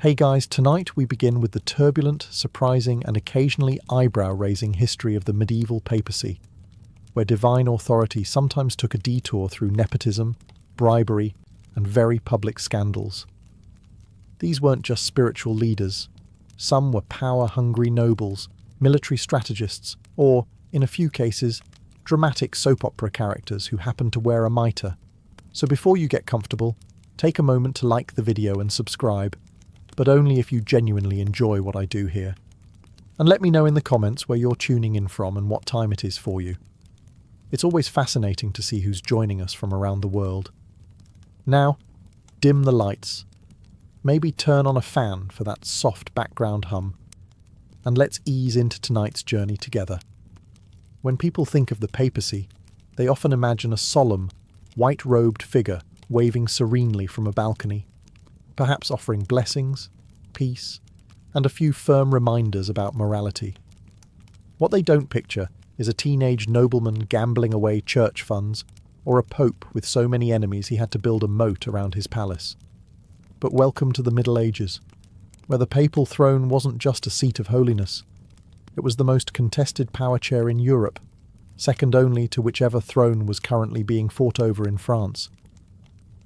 Hey guys, tonight we begin with the turbulent, surprising, and occasionally eyebrow-raising history of the medieval papacy, where divine authority sometimes took a detour through nepotism, bribery, and very public scandals. These weren't just spiritual leaders. Some were power-hungry nobles, military strategists, or, in a few cases, dramatic soap opera characters who happened to wear a mitre. So before you get comfortable, take a moment to like the video and subscribe, but only if you genuinely enjoy what I do here. And let me know in the comments where you're tuning in from and what time it is for you. It's always fascinating to see who's joining us from around the world. Now, dim the lights. Maybe turn on a fan for that soft background hum. And let's ease into tonight's journey together. When people think of the papacy, they often imagine a solemn, white-robed figure waving serenely from a balcony, perhaps offering blessings, peace, and a few firm reminders about morality. What they don't picture is a teenage nobleman gambling away church funds, or a pope with so many enemies he had to build a moat around his palace. But welcome to the Middle Ages, where the papal throne wasn't just a seat of holiness. It was the most contested power chair in Europe, second only to whichever throne was currently being fought over in France.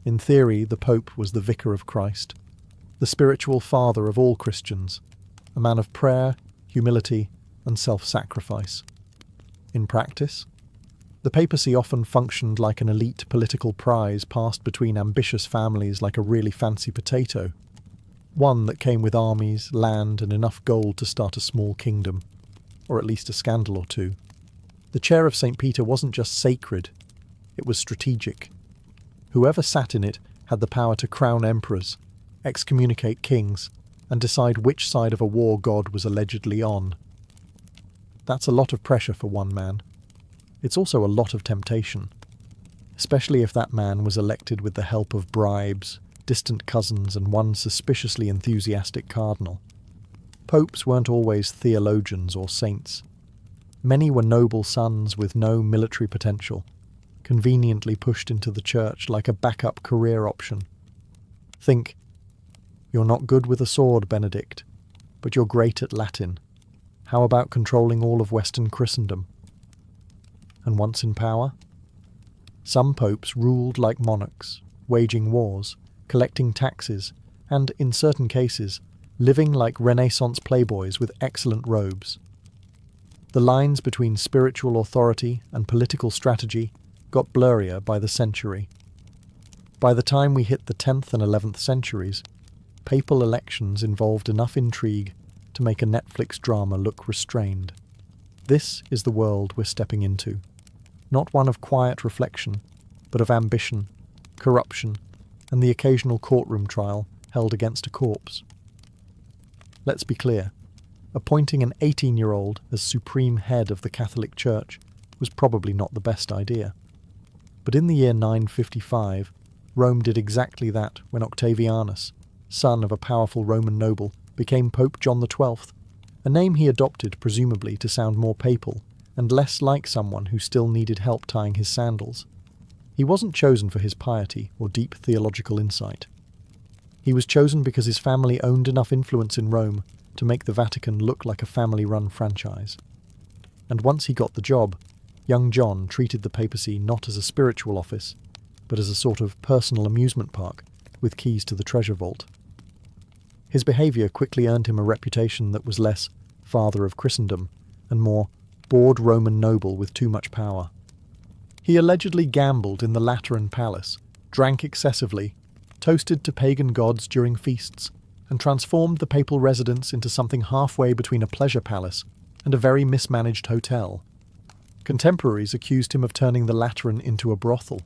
In theory, the Pope was the vicar of Christ, the spiritual father of all Christians, a man of prayer, humility, and self-sacrifice. In practice, the papacy often functioned like an elite political prize passed between ambitious families like a really fancy potato, one that came with armies, land, and enough gold to start a small kingdom, or at least a scandal or two. The chair of St. Peter wasn't just sacred, it was strategic. Whoever sat in it had the power to crown emperors, excommunicate kings, and decide which side of a war God was allegedly on. That's a lot of pressure for one man. It's also a lot of temptation, especially if that man was elected with the help of bribes, distant cousins, and one suspiciously enthusiastic cardinal. Popes weren't always theologians or saints. Many were noble sons with no military potential, conveniently pushed into the church like a backup career option. Think, you're not good with a sword, Benedict, but you're great at Latin. How about controlling all of Western Christendom? And once in power? Some popes ruled like monarchs, waging wars, collecting taxes, and, in certain cases, living like Renaissance playboys with excellent robes. The lines between spiritual authority and political strategy got blurrier by the century. By the time we hit the 10th and 11th centuries, papal elections involved enough intrigue to make a Netflix drama look restrained. This is the world we're stepping into. Not one of quiet reflection, but of ambition, corruption, and the occasional courtroom trial held against a corpse. Let's be clear, appointing an 18-year-old as supreme head of the Catholic Church was probably not the best idea. But in the year 955, Rome did exactly that when Octavianus, son of a powerful Roman noble, became Pope John XII, a name he adopted presumably to sound more papal and less like someone who still needed help tying his sandals. He wasn't chosen for his piety or deep theological insight. He was chosen because his family owned enough influence in Rome to make the Vatican look like a family-run franchise. And once he got the job, young John treated the papacy not as a spiritual office, but as a sort of personal amusement park with keys to the treasure vault. His behaviour quickly earned him a reputation that was less father of Christendom and more bored Roman noble with too much power. He allegedly gambled in the Lateran Palace, drank excessively, toasted to pagan gods during feasts, and transformed the papal residence into something halfway between a pleasure palace and a very mismanaged hotel. Contemporaries accused him of turning the Lateran into a brothel.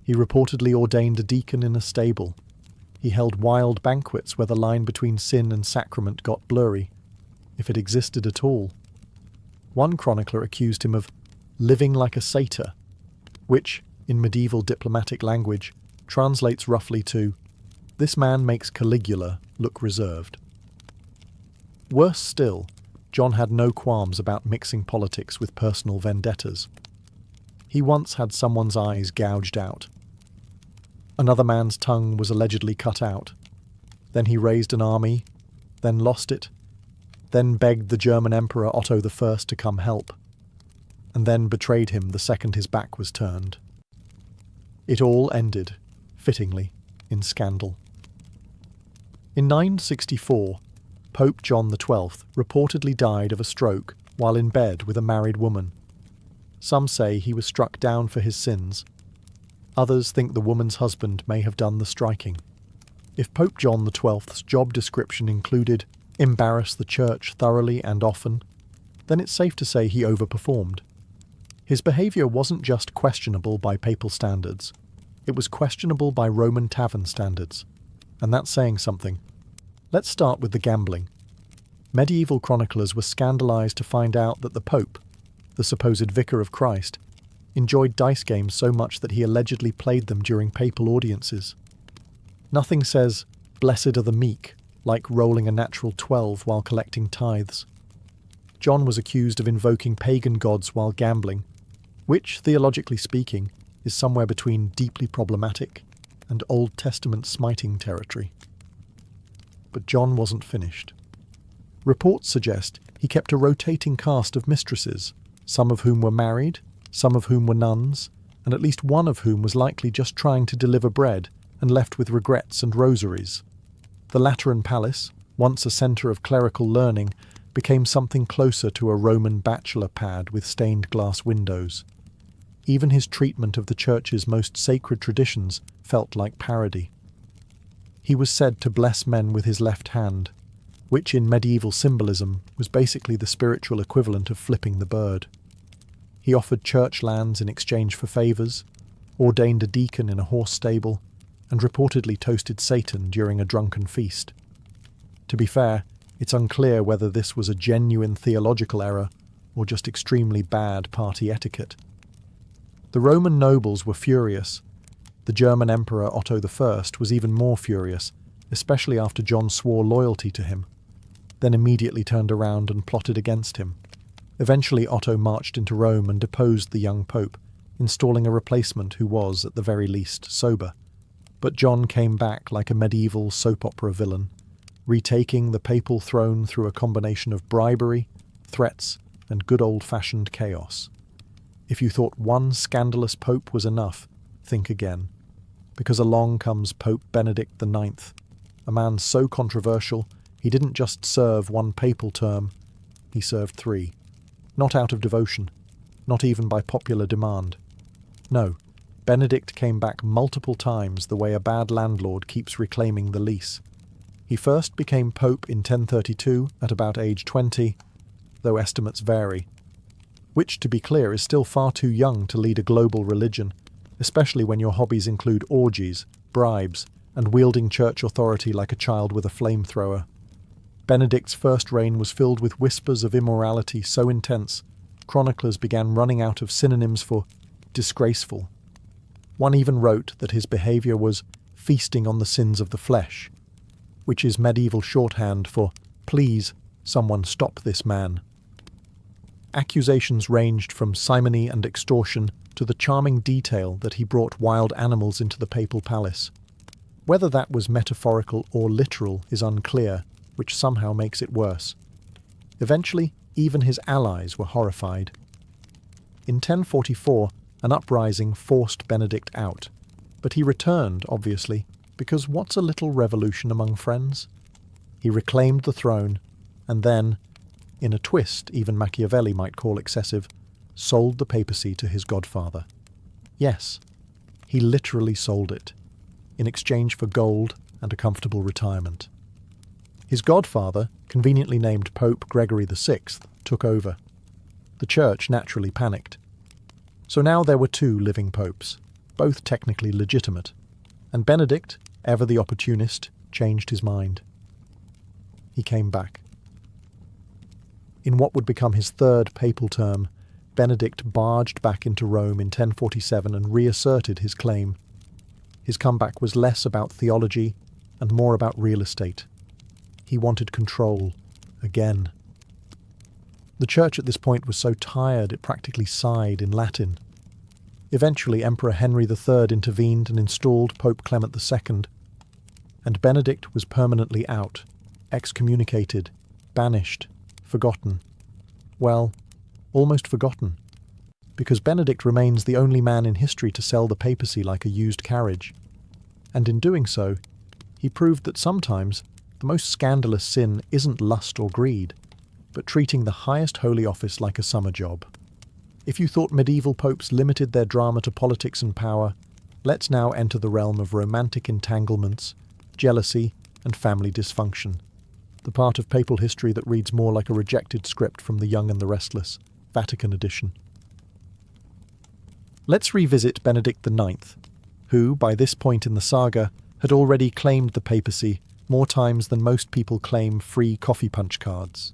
He reportedly ordained a deacon in a stable. He held wild banquets where the line between sin and sacrament got blurry, if it existed at all. One chronicler accused him of living like a satyr, which, in medieval diplomatic language, translates roughly to, "This man makes Caligula look reserved." Worse still, John had no qualms about mixing politics with personal vendettas. He once had someone's eyes gouged out. Another man's tongue was allegedly cut out. Then he raised an army, then lost it, then begged the German Emperor Otto I to come help, and then betrayed him the second his back was turned. It all ended, fittingly, in scandal. In 964, Pope John XII reportedly died of a stroke while in bed with a married woman. Some say he was struck down for his sins. Others think the woman's husband may have done the striking. If Pope John XII's job description included embarrass the church thoroughly and often, then it's safe to say he overperformed. His behaviour wasn't just questionable by papal standards, it was questionable by Roman tavern standards. And that's saying something. Let's start with the gambling. Medieval chroniclers were scandalised to find out that the Pope, the supposed vicar of Christ, enjoyed dice games so much that he allegedly played them during papal audiences. Nothing says, "Blessed are the meek," like rolling a natural 12 while collecting tithes. John was accused of invoking pagan gods while gambling, which, theologically speaking, is somewhere between deeply problematic and Old Testament smiting territory. But John wasn't finished. Reports suggest he kept a rotating cast of mistresses, some of whom were married, some of whom were nuns, and at least one of whom was likely just trying to deliver bread and left with regrets and rosaries. The Lateran Palace, once a centre of clerical learning, became something closer to a Roman bachelor pad with stained glass windows. Even his treatment of the church's most sacred traditions felt like parody. He was said to bless men with his left hand, which in medieval symbolism was basically the spiritual equivalent of flipping the bird. He offered church lands in exchange for favours, ordained a deacon in a horse stable, and reportedly toasted Satan during a drunken feast. To be fair, it's unclear whether this was a genuine theological error or just extremely bad party etiquette. The Roman nobles were furious. The German Emperor Otto I was even more furious, especially after John swore loyalty to him, then immediately turned around and plotted against him. Eventually Otto marched into Rome and deposed the young pope, installing a replacement who was, at the very least, sober. But John came back like a medieval soap opera villain, retaking the papal throne through a combination of bribery, threats, and good old-fashioned chaos. If you thought one scandalous pope was enough, think again. Because along comes Pope Benedict IX, a man so controversial he didn't just serve one papal term, he served 3. Not out of devotion, not even by popular demand. No, Benedict came back multiple times the way a bad landlord keeps reclaiming the lease. He first became pope in 1032 at about age 20, though estimates vary, which, to be clear, is still far too young to lead a global religion, especially when your hobbies include orgies, bribes, and wielding church authority like a child with a flamethrower. Benedict's first reign was filled with whispers of immorality so intense, chroniclers began running out of synonyms for disgraceful. One even wrote that his behaviour was feasting on the sins of the flesh, which is medieval shorthand for, "Please, someone stop this man." Accusations ranged from simony and extortion to the charming detail that he brought wild animals into the papal palace. Whether that was metaphorical or literal is unclear, which somehow makes it worse. Eventually, even his allies were horrified. In 1044, an uprising forced Benedict out, but he returned, obviously, because what's a little revolution among friends? He reclaimed the throne, and then, in a twist even Machiavelli might call excessive, sold the papacy to his godfather. Yes, he literally sold it, in exchange for gold and a comfortable retirement. His godfather, conveniently named Pope Gregory VI, took over. The church naturally panicked. So now there were 2 living popes, both technically legitimate, and Benedict, ever the opportunist, changed his mind. He came back. In what would become his 3rd papal term, Benedict barged back into Rome in 1047 and reasserted his claim. His comeback was less about theology and more about real estate. He wanted control, again. The church at this point was so tired it practically sighed in Latin. Eventually Emperor Henry III intervened and installed Pope Clement II. and Benedict was permanently out, excommunicated, banished, forgotten. Well, almost forgotten, because Benedict remains the only man in history to sell the papacy like a used carriage. And in doing so, he proved that sometimes the most scandalous sin isn't lust or greed, but treating the highest holy office like a summer job. If you thought medieval popes limited their drama to politics and power, let's now enter the realm of romantic entanglements, jealousy, and family dysfunction, the part of papal history that reads more like a rejected script from The Young and the Restless, Vatican edition. Let's revisit Benedict IX, who, by this point in the saga, had already claimed the papacy more times than most people claim free coffee punch cards.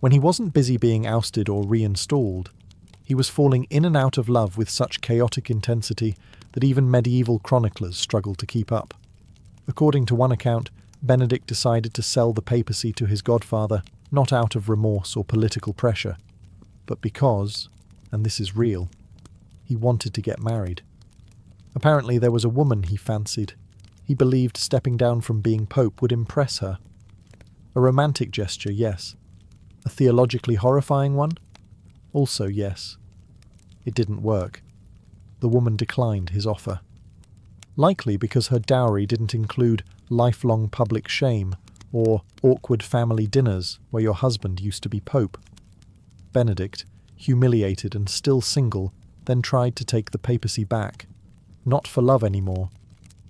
When he wasn't busy being ousted or reinstalled, he was falling in and out of love with such chaotic intensity that even medieval chroniclers struggled to keep up. According to one account, Benedict decided to sell the papacy to his godfather not out of remorse or political pressure, but because, and this is real, he wanted to get married. Apparently there was a woman he fancied. He believed stepping down from being pope would impress her. A romantic gesture, yes. A theologically horrifying one? Also yes. It didn't work. The woman declined his offer. Likely because her dowry didn't include lifelong public shame or awkward family dinners where your husband used to be pope. Benedict, humiliated and still single, then tried to take the papacy back, not for love anymore,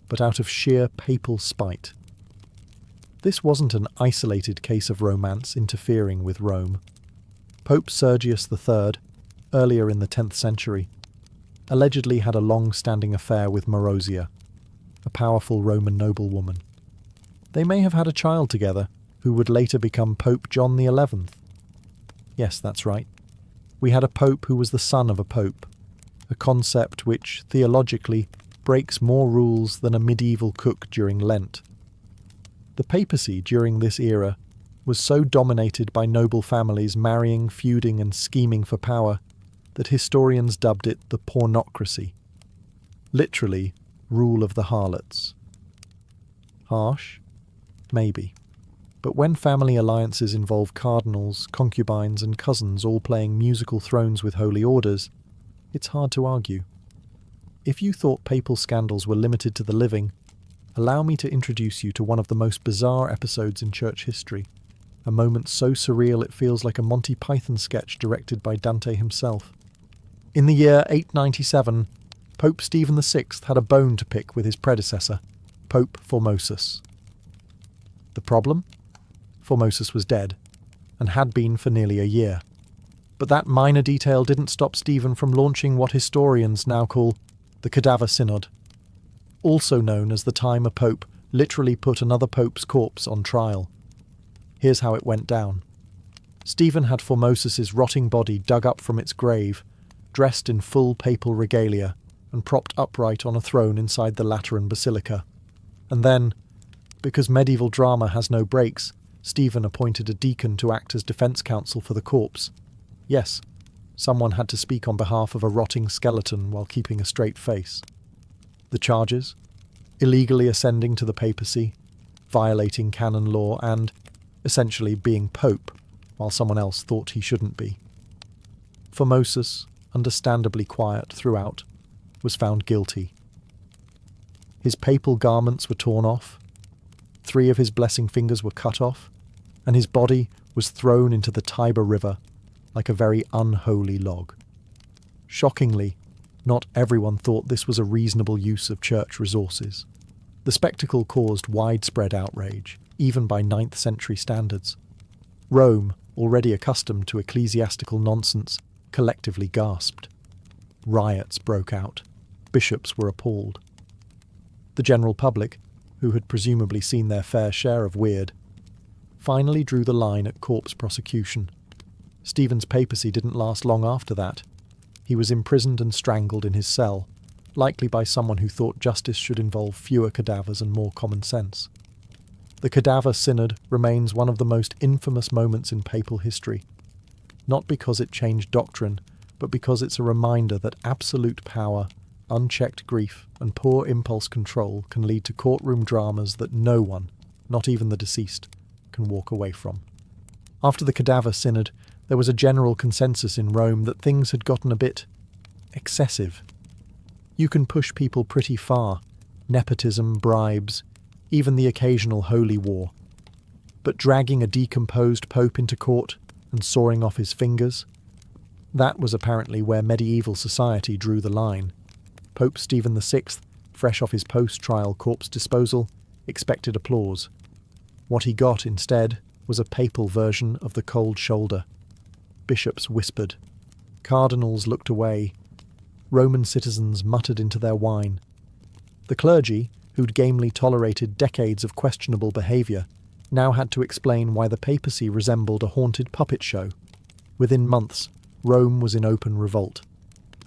but out of sheer papal spite. This wasn't an isolated case of romance interfering with Rome. Pope Sergius III, earlier in the 10th century, allegedly had a long-standing affair with Marozia, a powerful Roman noblewoman. They may have had a child together, who would later become Pope John XI. Yes, that's right. We had a pope who was the son of a pope, a concept which, theologically, breaks more rules than a medieval cook during Lent. The papacy during this era was so dominated by noble families marrying, feuding and scheming for power that historians dubbed it the pornocracy. Literally, rule of the harlots. Harsh? Maybe. But when family alliances involve cardinals, concubines and cousins all playing musical thrones with holy orders, it's hard to argue. If you thought papal scandals were limited to the living, allow me to introduce you to one of the most bizarre episodes in church history, a moment so surreal it feels like a Monty Python sketch directed by Dante himself. In the year 897, Pope Stephen VI had a bone to pick with his predecessor, Pope Formosus. The problem? Formosus was dead, and had been for nearly a year. But that minor detail didn't stop Stephen from launching what historians now call the Cadaver Synod, also known as the time a pope literally put another pope's corpse on trial. Here's how it went down. Stephen had Formosus's rotting body dug up from its grave, dressed in full papal regalia, and propped upright on a throne inside the Lateran Basilica. And then, because medieval drama has no breaks, Stephen appointed a deacon to act as defence counsel for the corpse. Yes, someone had to speak on behalf of a rotting skeleton while keeping a straight face. The charges? Illegally ascending to the papacy, violating canon law, and, essentially, being pope, while someone else thought he shouldn't be. Formosus, understandably quiet throughout, was found guilty. His papal garments were torn off, 3 of his blessing fingers were cut off, and his body was thrown into the Tiber River like a very unholy log. Shockingly, not everyone thought this was a reasonable use of church resources. The spectacle caused widespread outrage, even by 9th century standards. Rome, already accustomed to ecclesiastical nonsense, collectively gasped. Riots broke out. Bishops were appalled. The general public, who had presumably seen their fair share of weird, finally drew the line at corpse prosecution. Stephen's papacy didn't last long after that. He was imprisoned and strangled in his cell, likely by someone who thought justice should involve fewer cadavers and more common sense. The Cadaver Synod remains one of the most infamous moments in papal history, not because it changed doctrine, but because it's a reminder that absolute power, Unchecked grief and poor impulse control can lead to courtroom dramas that no one, not even the deceased, can walk away from. After the cadaver synod, there was a general consensus in Rome that things had gotten a bit excessive. You can push people pretty far, nepotism, bribes, even the occasional holy war. But dragging a decomposed pope into court and sawing off his fingers? That was apparently where medieval society drew the line. Pope Stephen VI, fresh off his post-trial corpse disposal, expected applause. What he got instead was a papal version of the cold shoulder. Bishops whispered. Cardinals looked away. Roman citizens muttered into their wine. The clergy, who'd gamely tolerated decades of questionable behaviour, now had to explain why the papacy resembled a haunted puppet show. Within months, Rome was in open revolt,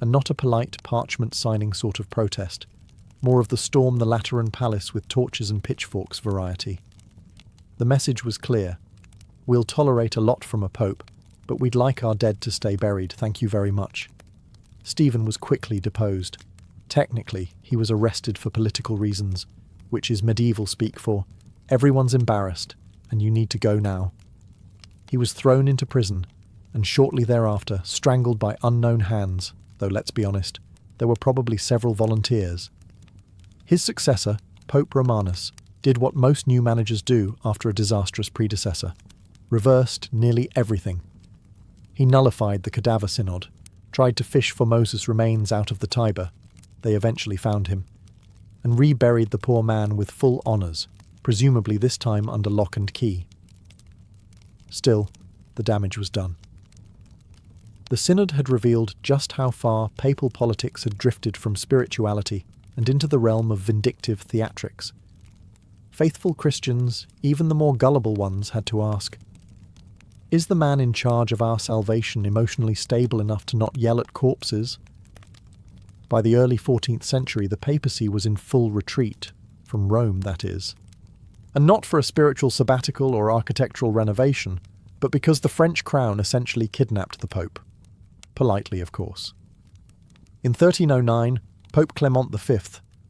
and not a polite parchment-signing sort of protest, more of the storm the Lateran Palace with torches and pitchforks variety. The message was clear. We'll tolerate a lot from a pope, but we'd like our dead to stay buried, thank you very much. Stephen was quickly deposed. Technically, he was arrested for political reasons, which is medieval speak for everyone's embarrassed, and you need to go now. He was thrown into prison, and shortly thereafter strangled by unknown hands, though let's be honest, there were probably several volunteers. His successor, Pope Romanus, did what most new managers do after a disastrous predecessor: reversed nearly everything. He nullified the cadaver synod, tried to fish for Moses' remains out of the Tiber, they eventually found him, and reburied the poor man with full honours, presumably this time under lock and key. Still, the damage was done. The synod had revealed just how far papal politics had drifted from spirituality and into the realm of vindictive theatrics. Faithful Christians, even the more gullible ones, had to ask, is the man in charge of our salvation emotionally stable enough to not yell at corpses? By the early 14th century, the papacy was in full retreat, from Rome, that is. And not for a spiritual sabbatical or architectural renovation, but because the French crown essentially kidnapped the Pope. Politely, of course. In 1309, Pope Clement V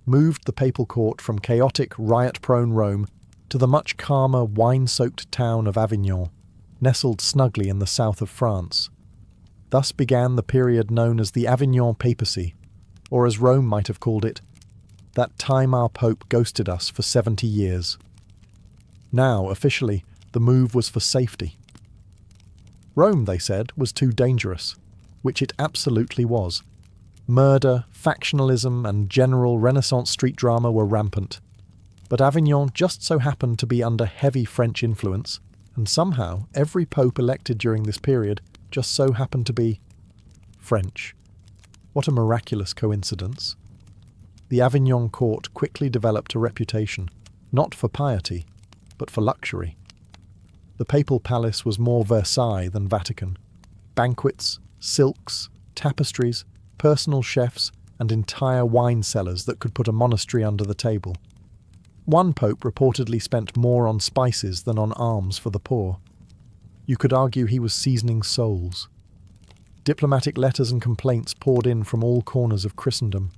moved the papal court from chaotic, riot-prone Rome to the much calmer, wine-soaked town of Avignon, nestled snugly in the south of France. Thus began the period known as the Avignon Papacy, or as Rome might have called it, that time our Pope ghosted us for 70 years. Now, officially, the move was for safety. Rome, they said, was too dangerous, which it absolutely was. Murder, factionalism, and general Renaissance street drama were rampant. But Avignon just so happened to be under heavy French influence, and somehow every pope elected during this period just so happened to be French. What a miraculous coincidence. The Avignon court quickly developed a reputation, not for piety, but for luxury. The papal palace was more Versailles than Vatican. Banquets, silks, tapestries, personal chefs, and entire wine cellars that could put a monastery under the table. One pope reportedly spent more on spices than on alms for the poor. You could argue he was seasoning souls. Diplomatic letters and complaints poured in from all corners of Christendom.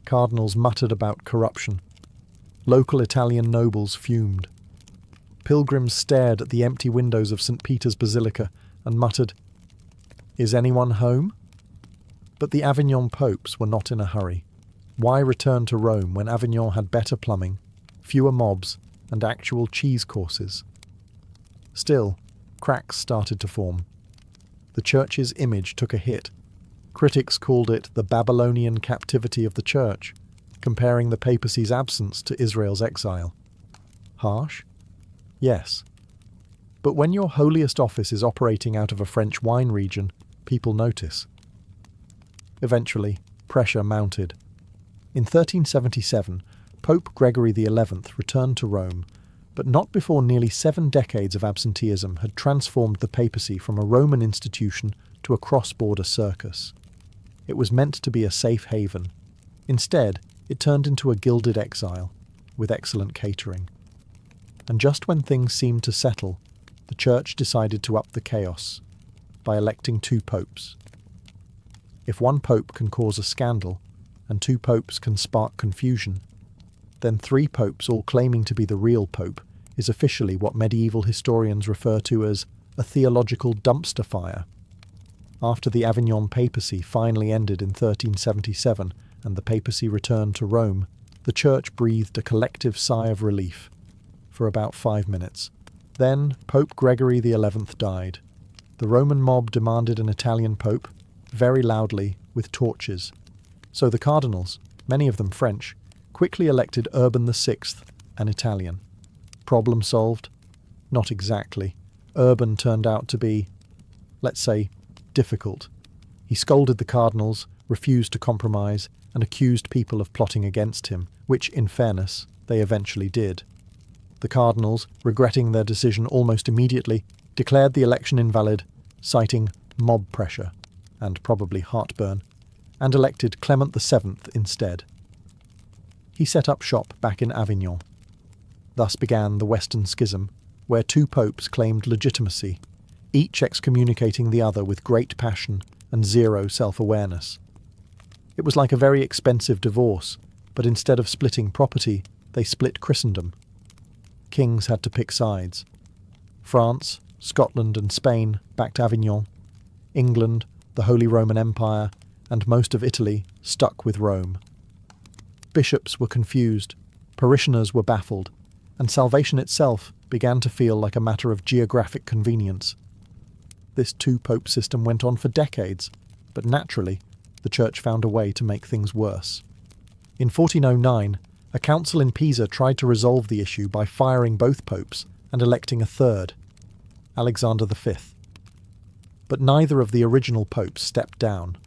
Cardinals muttered about corruption. Local Italian nobles fumed. Pilgrims stared at the empty windows of St. Peter's Basilica and muttered, "Is anyone home?" But the Avignon popes were not in a hurry. Why return to Rome when Avignon had better plumbing, fewer mobs, and actual cheese courses? Still, cracks started to form. The church's image took a hit. Critics called it the Babylonian captivity of the church, comparing the papacy's absence to Israel's exile. Harsh? Yes. But when your holiest office is operating out of a French wine region, people notice. Eventually, pressure mounted. In 1377, Pope Gregory XI returned to Rome, but not before nearly 7 decades of absenteeism had transformed the papacy from a Roman institution to a cross-border circus. It was meant to be a safe haven. Instead, it turned into a gilded exile, with excellent catering. And just when things seemed to settle, the Church decided to up the chaos by electing 2 popes. If one pope can cause a scandal, and 2 popes can spark confusion, then 3 popes all claiming to be the real pope is officially what medieval historians refer to as a theological dumpster fire. After the Avignon papacy finally ended in 1377 and the papacy returned to Rome, the Church breathed a collective sigh of relief for about 5 minutes. Then Pope Gregory XI died. The Roman mob demanded an Italian pope, very loudly, with torches. So the cardinals, many of them French, quickly elected Urban VI, an Italian. Problem solved? Not exactly. Urban turned out to be, let's say, difficult. He scolded the cardinals, refused to compromise, and accused people of plotting against him, which, in fairness, they eventually did. The cardinals, regretting their decision almost immediately, declared the election invalid, citing mob pressure, and probably heartburn, and elected Clement VII instead. He set up shop back in Avignon. Thus began the Western Schism, where 2 popes claimed legitimacy, each excommunicating the other with great passion and zero self-awareness. It was like a very expensive divorce, but instead of splitting property, they split Christendom. Kings had to pick sides. France, Scotland and Spain backed Avignon. England, the Holy Roman Empire, and most of Italy stuck with Rome. Bishops were confused, parishioners were baffled, and salvation itself began to feel like a matter of geographic convenience. This 2-pope system went on for decades, but naturally, the Church found a way to make things worse. In 1409, a council in Pisa tried to resolve the issue by firing both popes and electing a third, Alexander V. But neither of the original popes stepped down.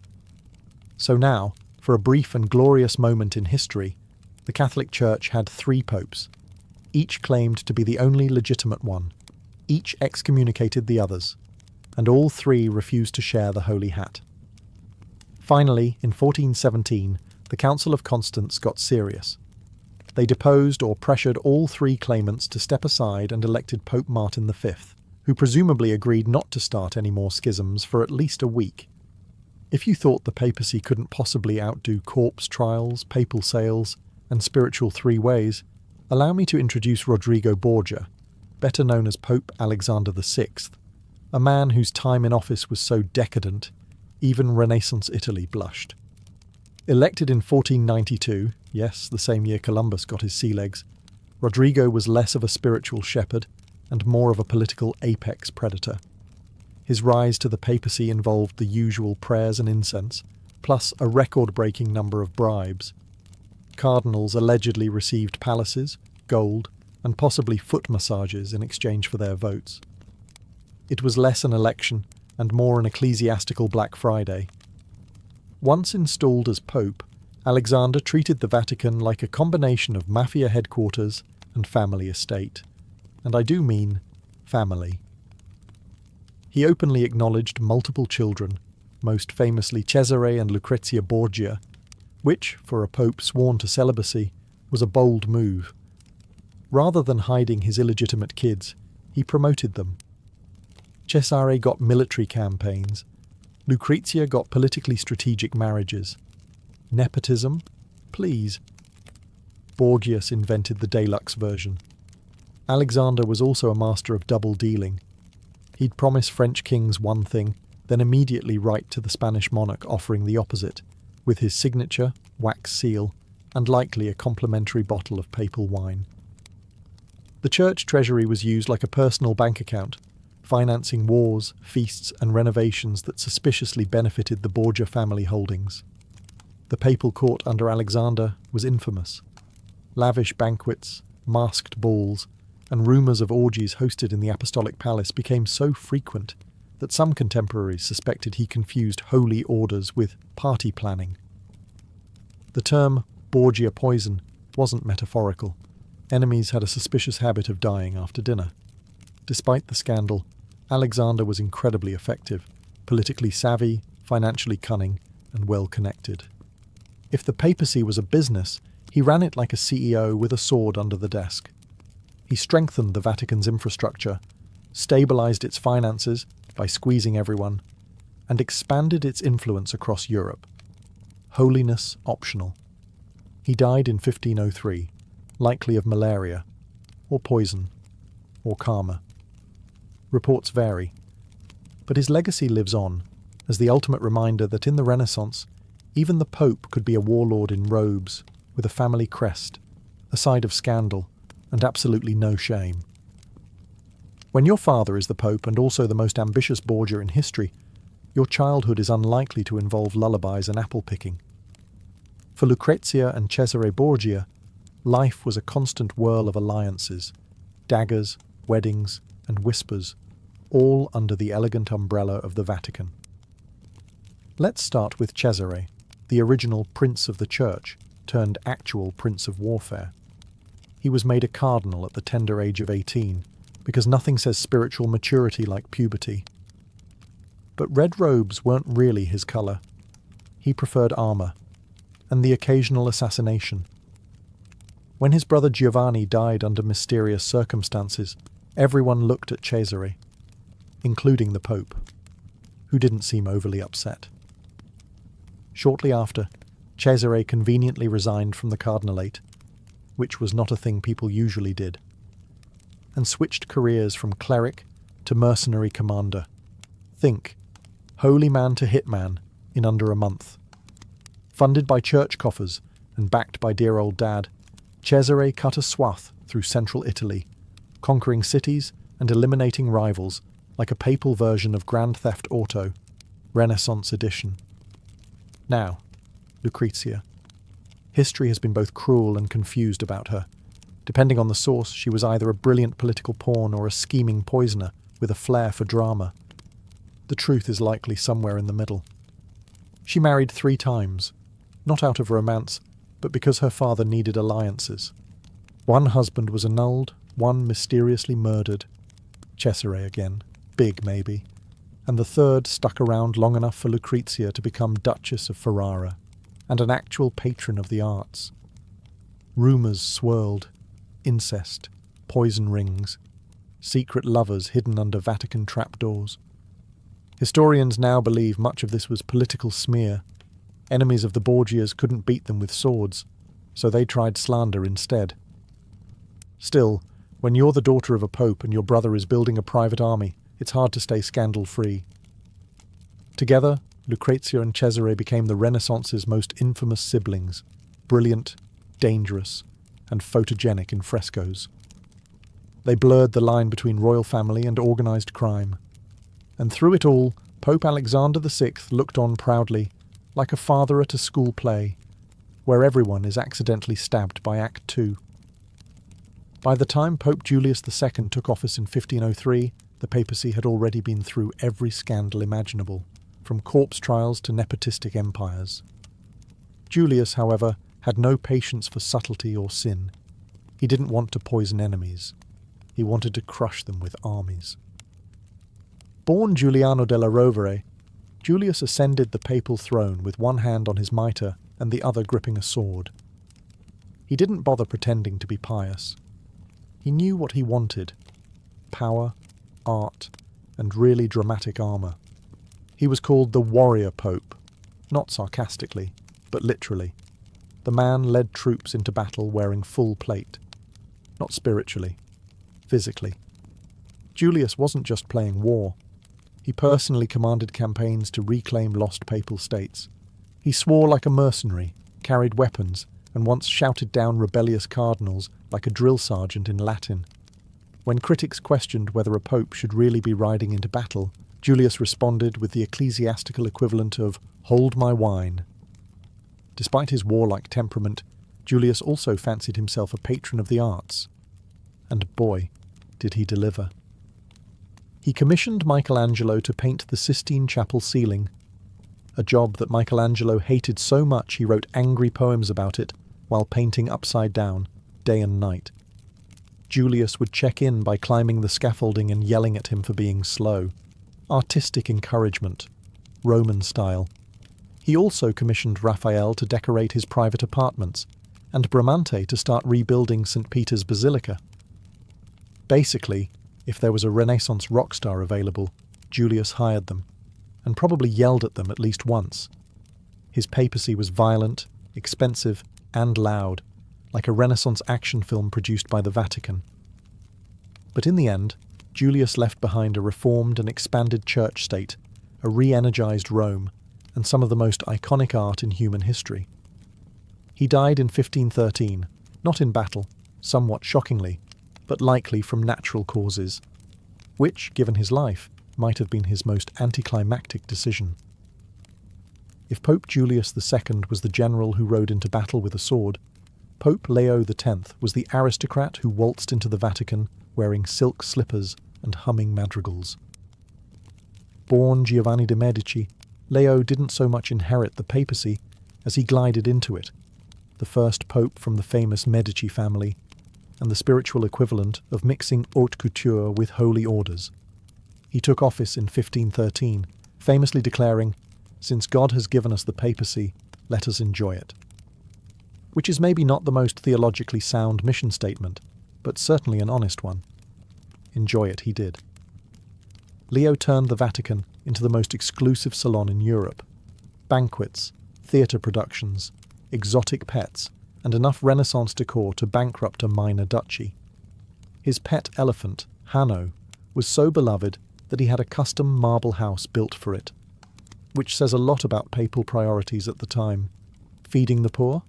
So now, for a brief and glorious moment in history, the Catholic Church had 3 popes. Each claimed to be the only legitimate one. Each excommunicated the others, and all 3 refused to share the holy hat. Finally, in 1417, the Council of Constance got serious. They deposed or pressured all 3 claimants to step aside and elected Pope Martin V, who presumably agreed not to start any more schisms for at least a week. If you thought the papacy couldn't possibly outdo corpse trials, papal sales, and spiritual 3 ways, allow me to introduce Rodrigo Borgia, better known as Pope Alexander VI, a man whose time in office was so decadent, even Renaissance Italy blushed. Elected in 1492, yes, the same year Columbus got his sea legs, Rodrigo was less of a spiritual shepherd and more of a political apex predator. His rise to the papacy involved the usual prayers and incense, plus a record-breaking number of bribes. Cardinals allegedly received palaces, gold, and possibly foot massages in exchange for their votes. It was less an election and more an ecclesiastical Black Friday. Once installed as Pope, Alexander treated the Vatican like a combination of mafia headquarters and family estate. And I do mean family. He openly acknowledged multiple children, most famously Cesare and Lucrezia Borgia, which, for a pope sworn to celibacy, was a bold move. Rather than hiding his illegitimate kids, he promoted them. Cesare got military campaigns. Lucrezia got politically strategic marriages. Nepotism? Please. Borgias invented the deluxe version. Alexander was also a master of double dealing. He'd promise French kings one thing, then immediately write to the Spanish monarch offering the opposite, with his signature, wax seal, and likely a complimentary bottle of papal wine. The church treasury was used like a personal bank account, financing wars, feasts, and renovations that suspiciously benefited the Borgia family holdings. The papal court under Alexander was infamous. Lavish banquets, masked balls, and rumours of orgies hosted in the apostolic palace became so frequent that some contemporaries suspected he confused holy orders with party planning. The term Borgia poison wasn't metaphorical. Enemies had a suspicious habit of dying after dinner. Despite the scandal, Alexander was incredibly effective, politically savvy, financially cunning, and well-connected. If the papacy was a business, he ran it like a CEO with a sword under the desk. He strengthened the Vatican's infrastructure, stabilized its finances by squeezing everyone, and expanded its influence across Europe. holiness optional. He died in 1503, likely of malaria, or poison, or karma. Reports vary, but his legacy lives on as the ultimate reminder that in the Renaissance, even the Pope could be a warlord in robes, with a family crest, a side of scandal, and absolutely no shame. When your father is the Pope and also the most ambitious Borgia in history, your childhood is unlikely to involve lullabies and apple picking. For Lucrezia and Cesare Borgia, life was a constant whirl of alliances, daggers, weddings, and whispers, all under the elegant umbrella of the Vatican. Let's start with Cesare, the original Prince of the Church, turned actual Prince of Warfare. He was made a cardinal at the tender age of 18, because nothing says spiritual maturity like puberty. But red robes weren't really his colour. He preferred armour, and the occasional assassination. When his brother Giovanni died under mysterious circumstances, everyone looked at Cesare, including the Pope, who didn't seem overly upset. Shortly after, Cesare conveniently resigned from the cardinalate, which was not a thing people usually did, and switched careers from cleric to mercenary commander. Think, holy man to hitman in under a month. Funded by church coffers and backed by dear old dad, Cesare cut a swath through central Italy, conquering cities and eliminating rivals like a papal version of Grand Theft Auto, Renaissance edition. Now, Lucrezia. History has been both cruel and confused about her. Depending on the source, she was either a brilliant political pawn or a scheming poisoner with a flair for drama. The truth is likely somewhere in the middle. She married 3 times, not out of romance, but because her father needed alliances. One husband was annulled, one mysteriously murdered. Cesare again, big maybe. And the third stuck around long enough for Lucrezia to become Duchess of Ferrara, and an actual patron of the arts. Rumours swirled, incest, poison rings, secret lovers hidden under Vatican trapdoors. Historians now believe much of this was political smear. Enemies of the Borgias couldn't beat them with swords, so they tried slander instead. Still, when you're the daughter of a pope and your brother is building a private army, it's hard to stay scandal-free. Together, Lucrezia and Cesare became the Renaissance's most infamous siblings, brilliant, dangerous, and photogenic in frescoes. They blurred the line between royal family and organised crime. And through it all, Pope Alexander VI looked on proudly, like a father at a school play, where everyone is accidentally stabbed by Act 2. By the time Pope Julius II took office in 1503, the papacy had already been through every scandal imaginable, from corpse trials to nepotistic empires. Julius, however, had no patience for subtlety or sin. He didn't want to poison enemies. He wanted to crush them with armies. Born Giuliano della Rovere, Julius ascended the papal throne with one hand on his mitre and the other gripping a sword. He didn't bother pretending to be pious. He knew what he wanted: power, art, and really dramatic armour. He was called the Warrior Pope, not sarcastically, but literally. The man led troops into battle wearing full plate. Not spiritually, physically. Julius wasn't just playing war. He personally commanded campaigns to reclaim lost papal states. He swore like a mercenary, carried weapons, and once shouted down rebellious cardinals like a drill sergeant in Latin. When critics questioned whether a pope should really be riding into battle, Julius responded with the ecclesiastical equivalent of "hold my wine." Despite his warlike temperament, Julius also fancied himself a patron of the arts. And boy, did he deliver. He commissioned Michelangelo to paint the Sistine Chapel ceiling, a job that Michelangelo hated so much he wrote angry poems about it while painting upside down, day and night. Julius would check in by climbing the scaffolding and yelling at him for being slow. Artistic encouragement, Roman style. He also commissioned Raphael to decorate his private apartments, and Bramante to start rebuilding St. Peter's Basilica. Basically, if there was a Renaissance rock star available, Julius hired them, and probably yelled at them at least once. His papacy was violent, expensive, and loud, like a Renaissance action film produced by the Vatican. But in the end, Julius left behind a reformed and expanded church state, a re-energized Rome, and some of the most iconic art in human history. He died in 1513, not in battle, somewhat shockingly, but likely from natural causes, which, given his life, might have been his most anticlimactic decision. If Pope Julius II was the general who rode into battle with a sword, Pope Leo X was the aristocrat who waltzed into the Vatican wearing silk slippers and humming madrigals. Born Giovanni de' Medici, Leo didn't so much inherit the papacy as he glided into it, the first pope from the famous Medici family, and the spiritual equivalent of mixing haute couture with holy orders. He took office in 1513, famously declaring, "Since God has given us the papacy, let us enjoy it." Which is maybe not the most theologically sound mission statement, but certainly an honest one. Enjoy it he did. Leo turned the Vatican into the most exclusive salon in Europe. Banquets, theatre productions, exotic pets, and enough Renaissance decor to bankrupt a minor duchy. His pet elephant, Hanno, was so beloved that he had a custom marble house built for it, which says a lot about papal priorities at the time. Feeding the poor?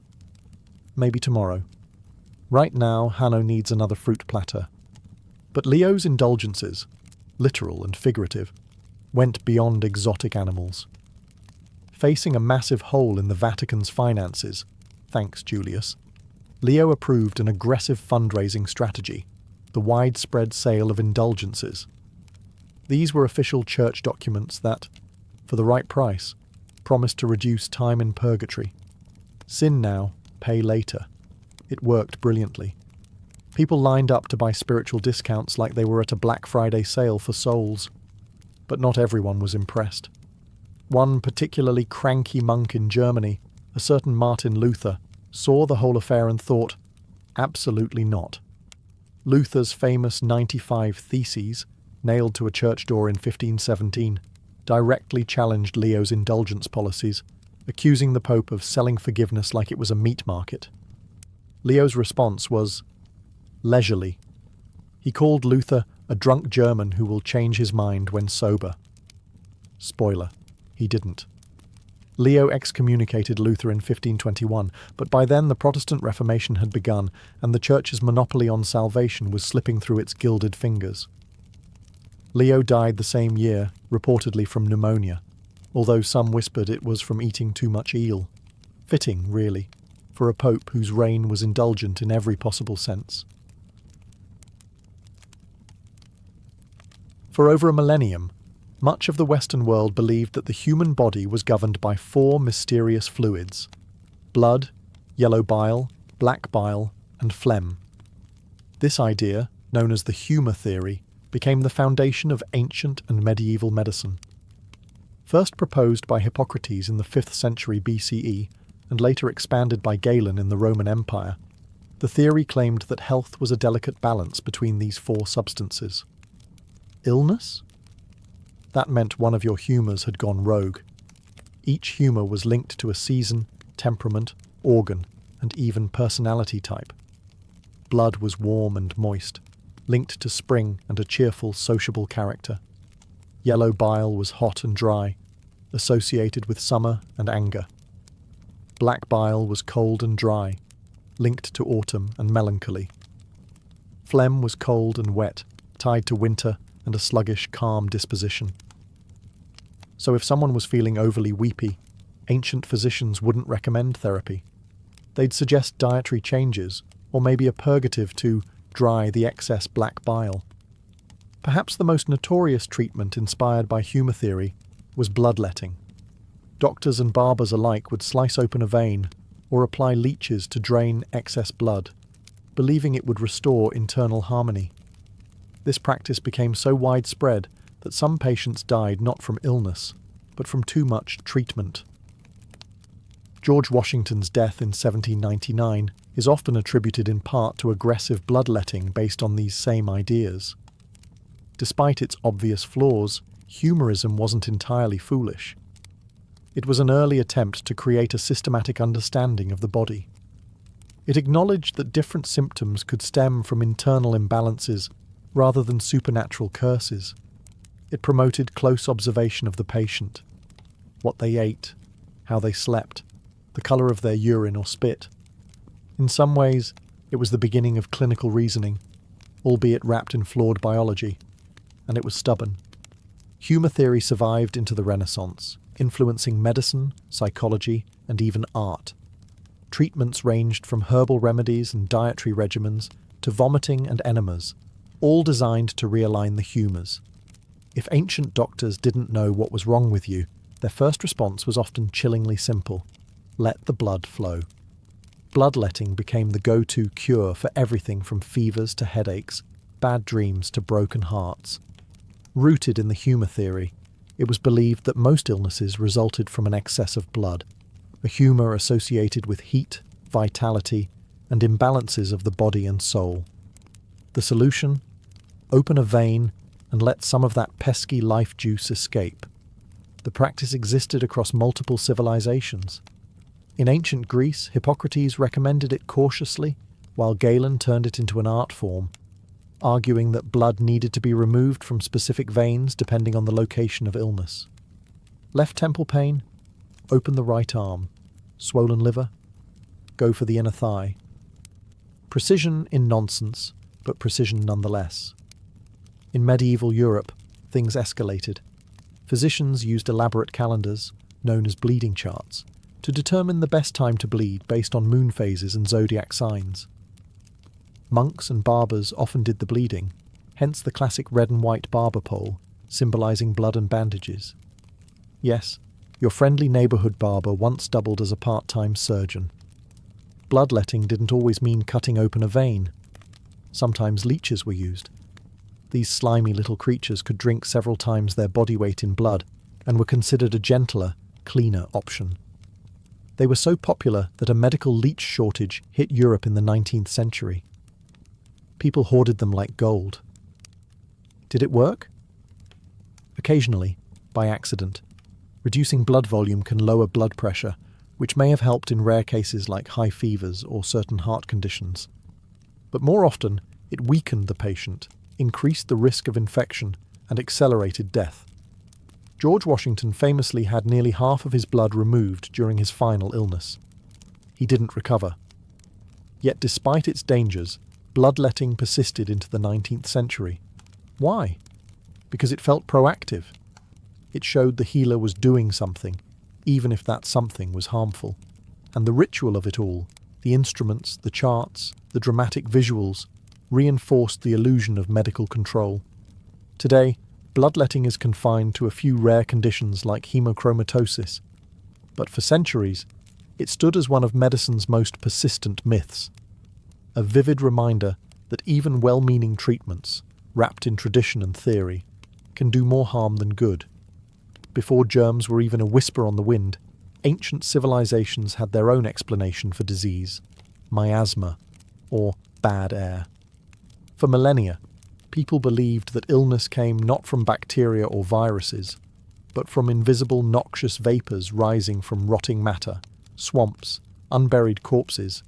Maybe tomorrow. Right now, Hanno needs another fruit platter. But Leo's indulgences, literal and figurative, went beyond exotic animals. Facing a massive hole in the Vatican's finances, thanks Julius, Leo approved an aggressive fundraising strategy, the widespread sale of indulgences. These were official church documents that, for the right price, promised to reduce time in purgatory. Sin now, pay later. It worked brilliantly. People lined up to buy spiritual discounts like they were at a Black Friday sale for souls. But not everyone was impressed. One particularly cranky monk in Germany, a certain Martin Luther, saw the whole affair and thought, absolutely not. Luther's famous 95 Theses, nailed to a church door in 1517, directly challenged Leo's indulgence policies, accusing the Pope of selling forgiveness like it was a meat market. Leo's response was leisurely. He called Luther a drunk German who will change his mind when sober. Spoiler, he didn't. Leo excommunicated Luther in 1521, but by then the Protestant Reformation had begun and the Church's monopoly on salvation was slipping through its gilded fingers. Leo died the same year, reportedly from pneumonia, although some whispered it was from eating too much eel. Fitting, really, for a pope whose reign was indulgent in every possible sense. For over a millennium, much of the Western world believed that the human body was governed by four mysterious fluids: blood, yellow bile, black bile, and phlegm. This idea, known as the humour theory, became the foundation of ancient and medieval medicine. First proposed by Hippocrates in the 5th century BCE, and later expanded by Galen in the Roman Empire, the theory claimed that health was a delicate balance between these four substances. Illness? That meant one of your humours had gone rogue. Each humour was linked to a season, temperament, organ, and even personality type. Blood was warm and moist, linked to spring and a cheerful, sociable character. Yellow bile was hot and dry, associated with summer and anger. Black bile was cold and dry, linked to autumn and melancholy. Phlegm was cold and wet, tied to winter and a sluggish, calm disposition. So if someone was feeling overly weepy, ancient physicians wouldn't recommend therapy. They'd suggest dietary changes, or maybe a purgative to dry the excess black bile. Perhaps the most notorious treatment inspired by humour theory was bloodletting. Doctors and barbers alike would slice open a vein or apply leeches to drain excess blood, believing it would restore internal harmony. This practice became so widespread that some patients died not from illness, but from too much treatment. George Washington's death in 1799 is often attributed in part to aggressive bloodletting based on these same ideas. Despite its obvious flaws, humorism wasn't entirely foolish. It was an early attempt to create a systematic understanding of the body. It acknowledged that different symptoms could stem from internal imbalances rather than supernatural curses. It promoted close observation of the patient, what they ate, how they slept, the colour of their urine or spit. In some ways, it was the beginning of clinical reasoning, albeit wrapped in flawed biology, and it was stubborn. Humour theory survived into the Renaissance, influencing medicine, psychology, and even art. Treatments ranged from herbal remedies and dietary regimens to vomiting and enemas, all designed to realign the humours. If ancient doctors didn't know what was wrong with you, their first response was often chillingly simple: let the blood flow. Bloodletting became the go-to cure for everything from fevers to headaches, bad dreams to broken hearts. Rooted in the humour theory, it was believed that most illnesses resulted from an excess of blood, a humour associated with heat, vitality, and imbalances of the body and soul. The solution? Open a vein and let some of that pesky life juice escape. The practice existed across multiple civilizations. In ancient Greece, Hippocrates recommended it cautiously, while Galen turned it into an art form, arguing that blood needed to be removed from specific veins depending on the location of illness. Left temple pain? Open the right arm. Swollen liver? Go for the inner thigh. Precision in nonsense, but precision nonetheless. In medieval Europe, things escalated. Physicians used elaborate calendars, known as bleeding charts, to determine the best time to bleed based on moon phases and zodiac signs. Monks and barbers often did the bleeding, hence the classic red and white barber pole, symbolising blood and bandages. Yes, your friendly neighbourhood barber once doubled as a part-time surgeon. Bloodletting didn't always mean cutting open a vein. Sometimes leeches were used. These slimy little creatures could drink several times their body weight in blood and were considered a gentler, cleaner option. They were so popular that a medical leech shortage hit Europe in the 19th century. People hoarded them like gold. Did it work? Occasionally, by accident. Reducing blood volume can lower blood pressure, which may have helped in rare cases like high fevers or certain heart conditions. But more often, it weakened the patient, increased the risk of infection, and accelerated death. George Washington famously had nearly half of his blood removed during his final illness. He didn't recover. Yet despite its dangers, bloodletting persisted into the 19th century. Why? Because it felt proactive. It showed the healer was doing something, even if that something was harmful. And the ritual of it all, the instruments, the charts, the dramatic visuals, reinforced the illusion of medical control. Today, bloodletting is confined to a few rare conditions like hemochromatosis, but for centuries, it stood as one of medicine's most persistent myths. A vivid reminder that even well-meaning treatments, wrapped in tradition and theory, can do more harm than good. Before germs were even a whisper on the wind, ancient civilizations had their own explanation for disease: miasma, or bad air. For millennia, people believed that illness came not from bacteria or viruses, but from invisible noxious vapours rising from rotting matter, swamps, unburied corpses,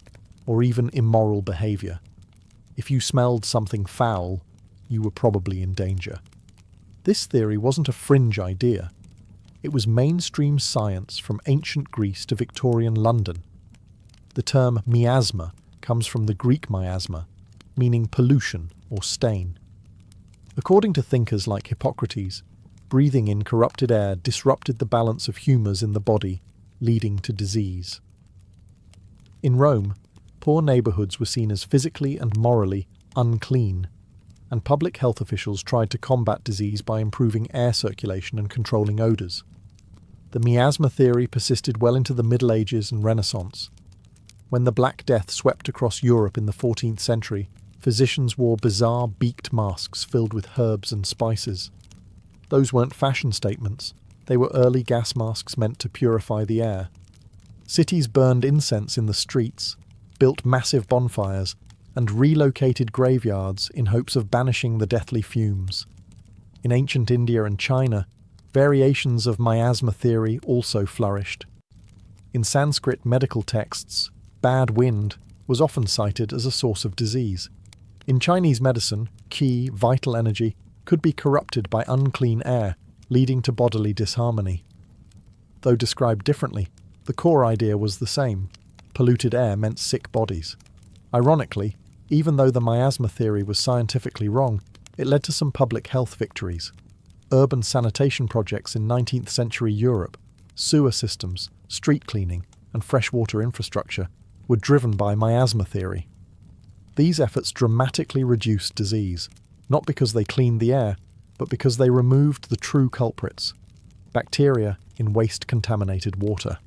or even immoral behaviour. If you smelled something foul, you were probably in danger. This theory wasn't a fringe idea. It was mainstream science from ancient Greece to Victorian London. The term miasma comes from the Greek miasma, meaning pollution or stain. According to thinkers like Hippocrates, breathing in corrupted air disrupted the balance of humours in the body, leading to disease. In Rome, poor neighbourhoods were seen as physically and morally unclean, and public health officials tried to combat disease by improving air circulation and controlling odours. The miasma theory persisted well into the Middle Ages and Renaissance. When the Black Death swept across Europe in the 14th century, physicians wore bizarre beaked masks filled with herbs and spices. Those weren't fashion statements. They were early gas masks meant to purify the air. Cities burned incense in the streets, built massive bonfires, and relocated graveyards in hopes of banishing the deathly fumes. In ancient India and China, Variations of miasma theory also flourished. In Sanskrit medical texts, bad wind was often cited as a source of disease. In Chinese medicine, qi, vital energy, could be corrupted by unclean air, leading to bodily disharmony. Though described differently, the core idea was the same. Polluted air meant sick bodies. Ironically, even though the miasma theory was scientifically wrong, it led to some public health victories. Urban sanitation projects in 19th century Europe, sewer systems, street cleaning, and freshwater infrastructure were driven by miasma theory. These efforts dramatically reduced disease, not because they cleaned the air, but because they removed the true culprits, bacteria in waste-contaminated water.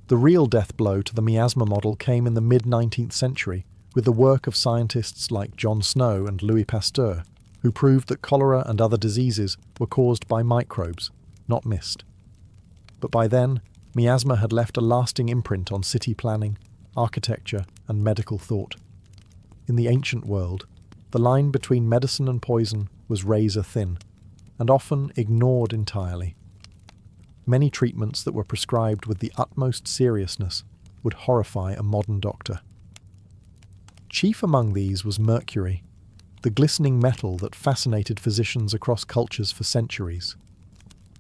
The real death blow to the miasma model came in the mid-19th century with the work of scientists like John Snow and Louis Pasteur, who proved that cholera and other diseases were caused by microbes, not mist. But by then, miasma had left a lasting imprint on city planning, architecture, and medical thought. In the ancient world, the line between medicine and poison was razor thin, and often ignored entirely. Many treatments that were prescribed with the utmost seriousness would horrify a modern doctor. Chief among these was mercury, the glistening metal that fascinated physicians across cultures for centuries.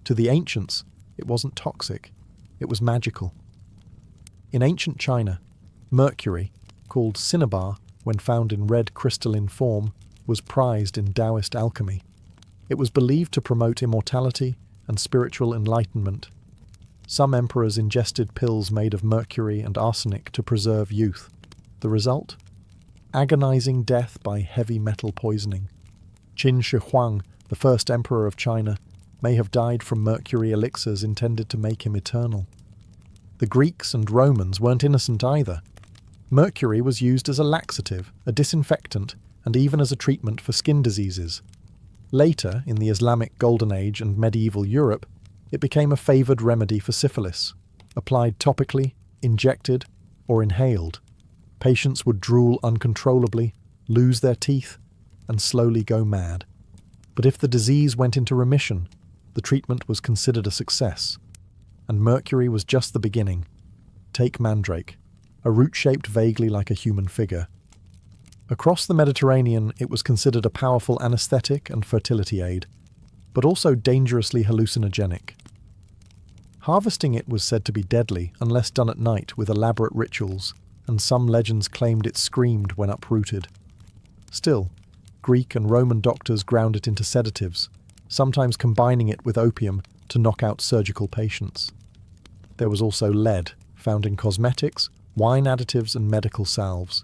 To the ancients, it wasn't toxic, it was magical. In ancient China, mercury, called cinnabar when found in red crystalline form, was prized in Taoist alchemy. It was believed to promote immortality and spiritual enlightenment. Some emperors ingested pills made of mercury and arsenic to preserve youth. The result? Agonizing death by heavy metal poisoning. Qin Shi Huang, the first emperor of China, may have died from mercury elixirs intended to make him eternal. The Greeks and Romans weren't innocent either. Mercury was used as a laxative, a disinfectant, and even as a treatment for skin diseases. Later, in the Islamic Golden Age and medieval Europe, it became a favoured remedy for syphilis, applied topically, injected, or inhaled. Patients would drool uncontrollably, lose their teeth, and slowly go mad. But if the disease went into remission, the treatment was considered a success. And mercury was just the beginning. Take mandrake, a root shaped vaguely like a human figure. Across the Mediterranean, it was considered a powerful anesthetic and fertility aid, but also dangerously hallucinogenic. Harvesting it was said to be deadly unless done at night with elaborate rituals, and some legends claimed it screamed when uprooted. Still, Greek and Roman doctors ground it into sedatives, sometimes combining it with opium to knock out surgical patients. There was also lead, found in cosmetics, wine additives, and medical salves.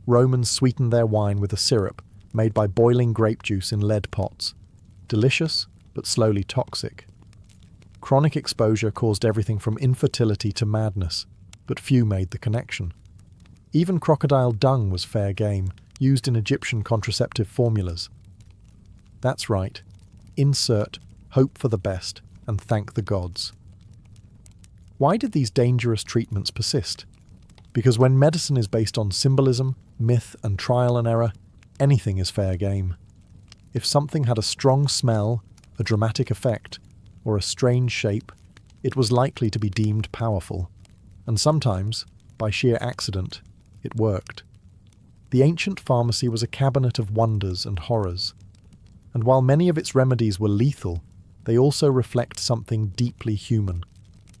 Romans sweetened their wine with a syrup made by boiling grape juice in lead pots. Delicious, but slowly toxic. Chronic exposure caused everything from infertility to madness, but few made the connection. Even crocodile dung was fair game, used in Egyptian contraceptive formulas. That's right. Insert, hope for the best, and thank the gods. Why did these dangerous treatments persist? Because when medicine is based on symbolism, myth, and trial and error, anything is fair game. If something had a strong smell, a dramatic effect, or a strange shape, it was likely to be deemed powerful. And sometimes, by sheer accident, it worked. The ancient pharmacy was a cabinet of wonders and horrors. And while many of its remedies were lethal, they also reflect something deeply human,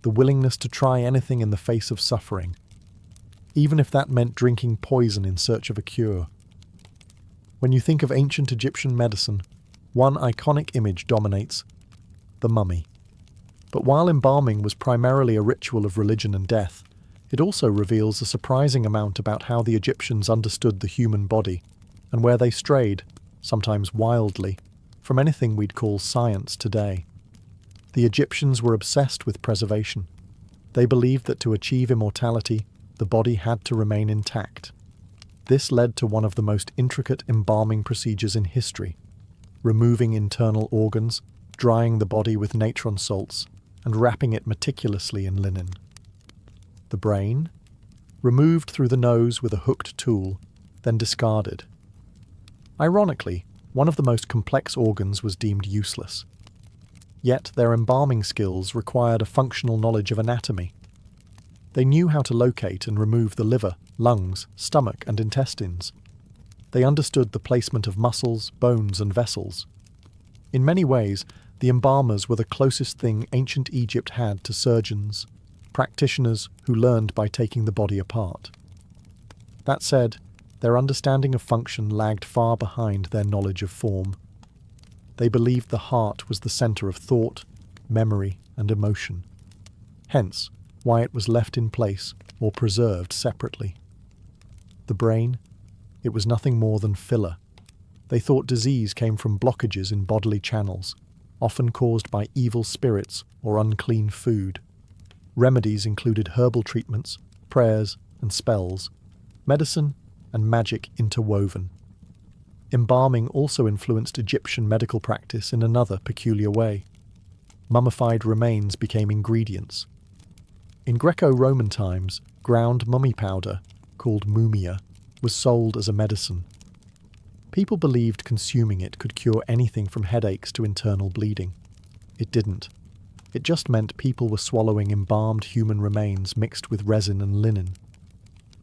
the willingness to try anything in the face of suffering, even if that meant drinking poison in search of a cure. When you think of ancient Egyptian medicine, one iconic image dominates: the mummy. But while embalming was primarily a ritual of religion and death, it also reveals a surprising amount about how the Egyptians understood the human body, and where they strayed, sometimes wildly, from anything we'd call science today. The Egyptians were obsessed with preservation. They believed that to achieve immortality, the body had to remain intact. This led to one of the most intricate embalming procedures in history: removing internal organs, drying the body with natron salts, and wrapping it meticulously in linen. The brain? Removed through the nose with a hooked tool, then discarded. Ironically, one of the most complex organs was deemed useless, Yet their embalming skills required a functional knowledge of anatomy. They knew how to locate and remove the liver, lungs, stomach, and intestines. They understood the placement of muscles, bones, and vessels. In many ways, the embalmers were the closest thing ancient Egypt had to surgeons, practitioners who learned by taking the body apart. That said, their understanding of function lagged far behind their knowledge of form. They believed the heart was the centre of thought, memory, and emotion. Hence, why it was left in place or preserved separately. The brain? It was nothing more than filler. They thought disease came from blockages in bodily channels, often caused by evil spirits or unclean food. Remedies included herbal treatments, prayers, and spells, medicine and magic interwoven. Embalming also influenced Egyptian medical practice in another peculiar way. Mummified remains became ingredients. In Greco-Roman times, ground mummy powder, called mumia, was sold as a medicine. People believed consuming it could cure anything from headaches to internal bleeding. It didn't. It just meant people were swallowing embalmed human remains mixed with resin and linen.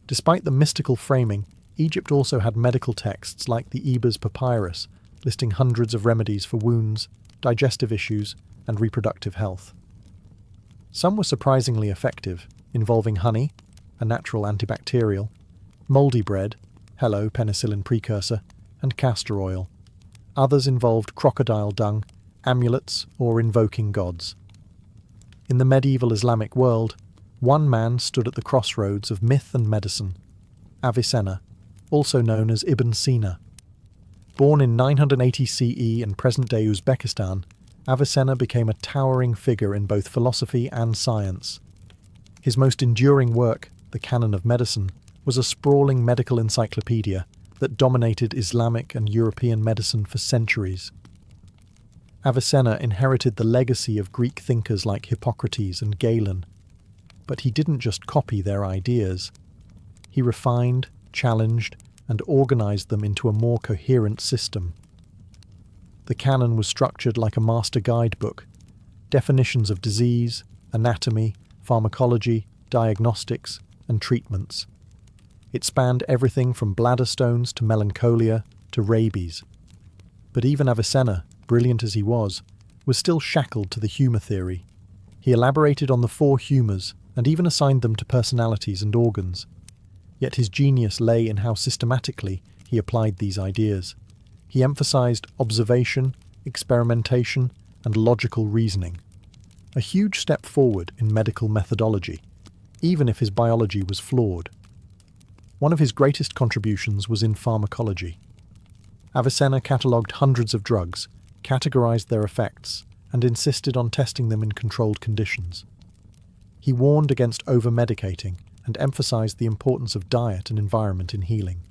Despite the mystical framing, Egypt also had medical texts like the Ebers Papyrus, listing hundreds of remedies for wounds, digestive issues, and reproductive health. Some were surprisingly effective, involving honey, a natural antibacterial, mouldy bread, hello penicillin precursor, and castor oil. Others involved crocodile dung, amulets, or invoking gods. In the medieval Islamic world, one man stood at the crossroads of myth and medicine, Avicenna, also known as Ibn Sina. Born in 980 CE in present-day Uzbekistan, Avicenna became a towering figure in both philosophy and science. His most enduring work, the Canon of Medicine, was a sprawling medical encyclopedia that dominated Islamic and European medicine for centuries. Avicenna inherited the legacy of Greek thinkers like Hippocrates and Galen, but he didn't just copy their ideas. He refined, challenged, and organized them into a more coherent system. The canon was structured like a master guidebook. Definitions of disease, anatomy, pharmacology, diagnostics, and treatments. It spanned everything from bladder stones to melancholia to rabies. But even Avicenna, brilliant as he was still shackled to the humour theory. He elaborated on the four humours and even assigned them to personalities and organs. Yet his genius lay in how systematically he applied these ideas. He emphasized observation, experimentation, and logical reasoning. A huge step forward in medical methodology, even if his biology was flawed. One of his greatest contributions was in pharmacology. Avicenna catalogued hundreds of drugs, categorized their effects, and insisted on testing them in controlled conditions. He warned against over-medicating and emphasized the importance of diet and environment in healing.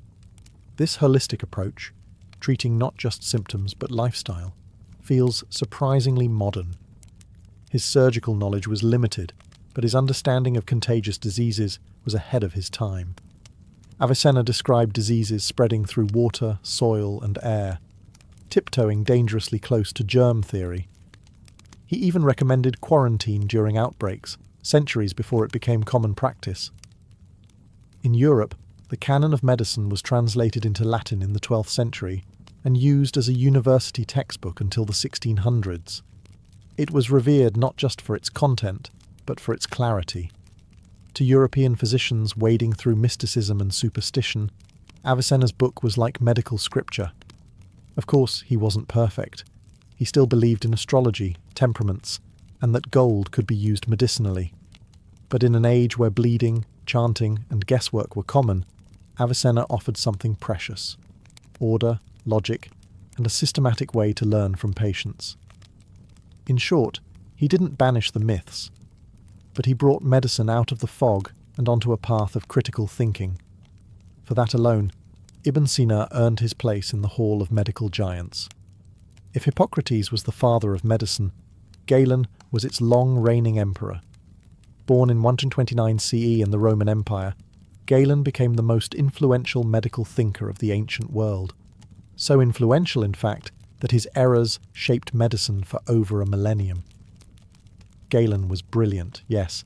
This holistic approach, treating not just symptoms but lifestyle, feels surprisingly modern. His surgical knowledge was limited, but his understanding of contagious diseases was ahead of his time. Avicenna described diseases spreading through water, soil, and air, tiptoeing dangerously close to germ theory. He even recommended quarantine during outbreaks, centuries before it became common practice. In Europe, the canon of medicine was translated into Latin in the 12th century and used as a university textbook until the 1600s. It was revered not just for its content, but for its clarity. To European physicians wading through mysticism and superstition, Avicenna's book was like medical scripture. Of course, he wasn't perfect. He still believed in astrology, temperaments, and that gold could be used medicinally. But in an age where bleeding, chanting, and guesswork were common, Avicenna offered something precious: order, logic, and a systematic way to learn from patients. In short, he didn't banish the myths, but he brought medicine out of the fog and onto a path of critical thinking. For that alone, Ibn Sina earned his place in the Hall of Medical Giants. If Hippocrates was the father of medicine, Galen was its long-reigning emperor. Born in 129 CE in the Roman Empire, Galen became the most influential medical thinker of the ancient world. So influential, in fact, that his errors shaped medicine for over a millennium. Galen was brilliant, yes,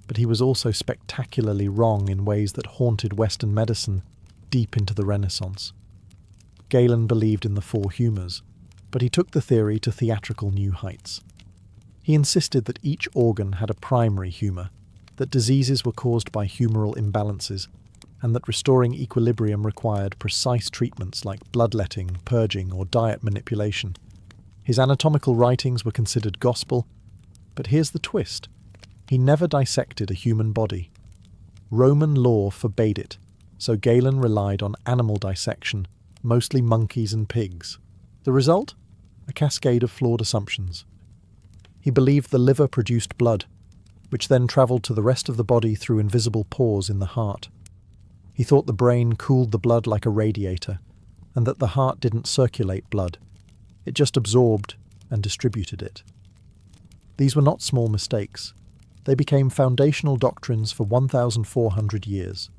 but he was also spectacularly wrong in ways that haunted Western medicine deep into the Renaissance. Galen believed in the four humours, but he took the theory to theatrical new heights. He insisted that each organ had a primary humour, that diseases were caused by humoral imbalances, and that restoring equilibrium required precise treatments like bloodletting, purging, or diet manipulation. His anatomical writings were considered gospel, but here's the twist. He never dissected a human body. Roman law forbade it, so Galen relied on animal dissection, mostly monkeys and pigs. The result? A cascade of flawed assumptions. He believed the liver produced blood, which then travelled to the rest of the body through invisible pores in the heart. He thought the brain cooled the blood like a radiator, and that the heart didn't circulate blood. It just absorbed and distributed it. These were not small mistakes. They became foundational doctrines for 1,400 years.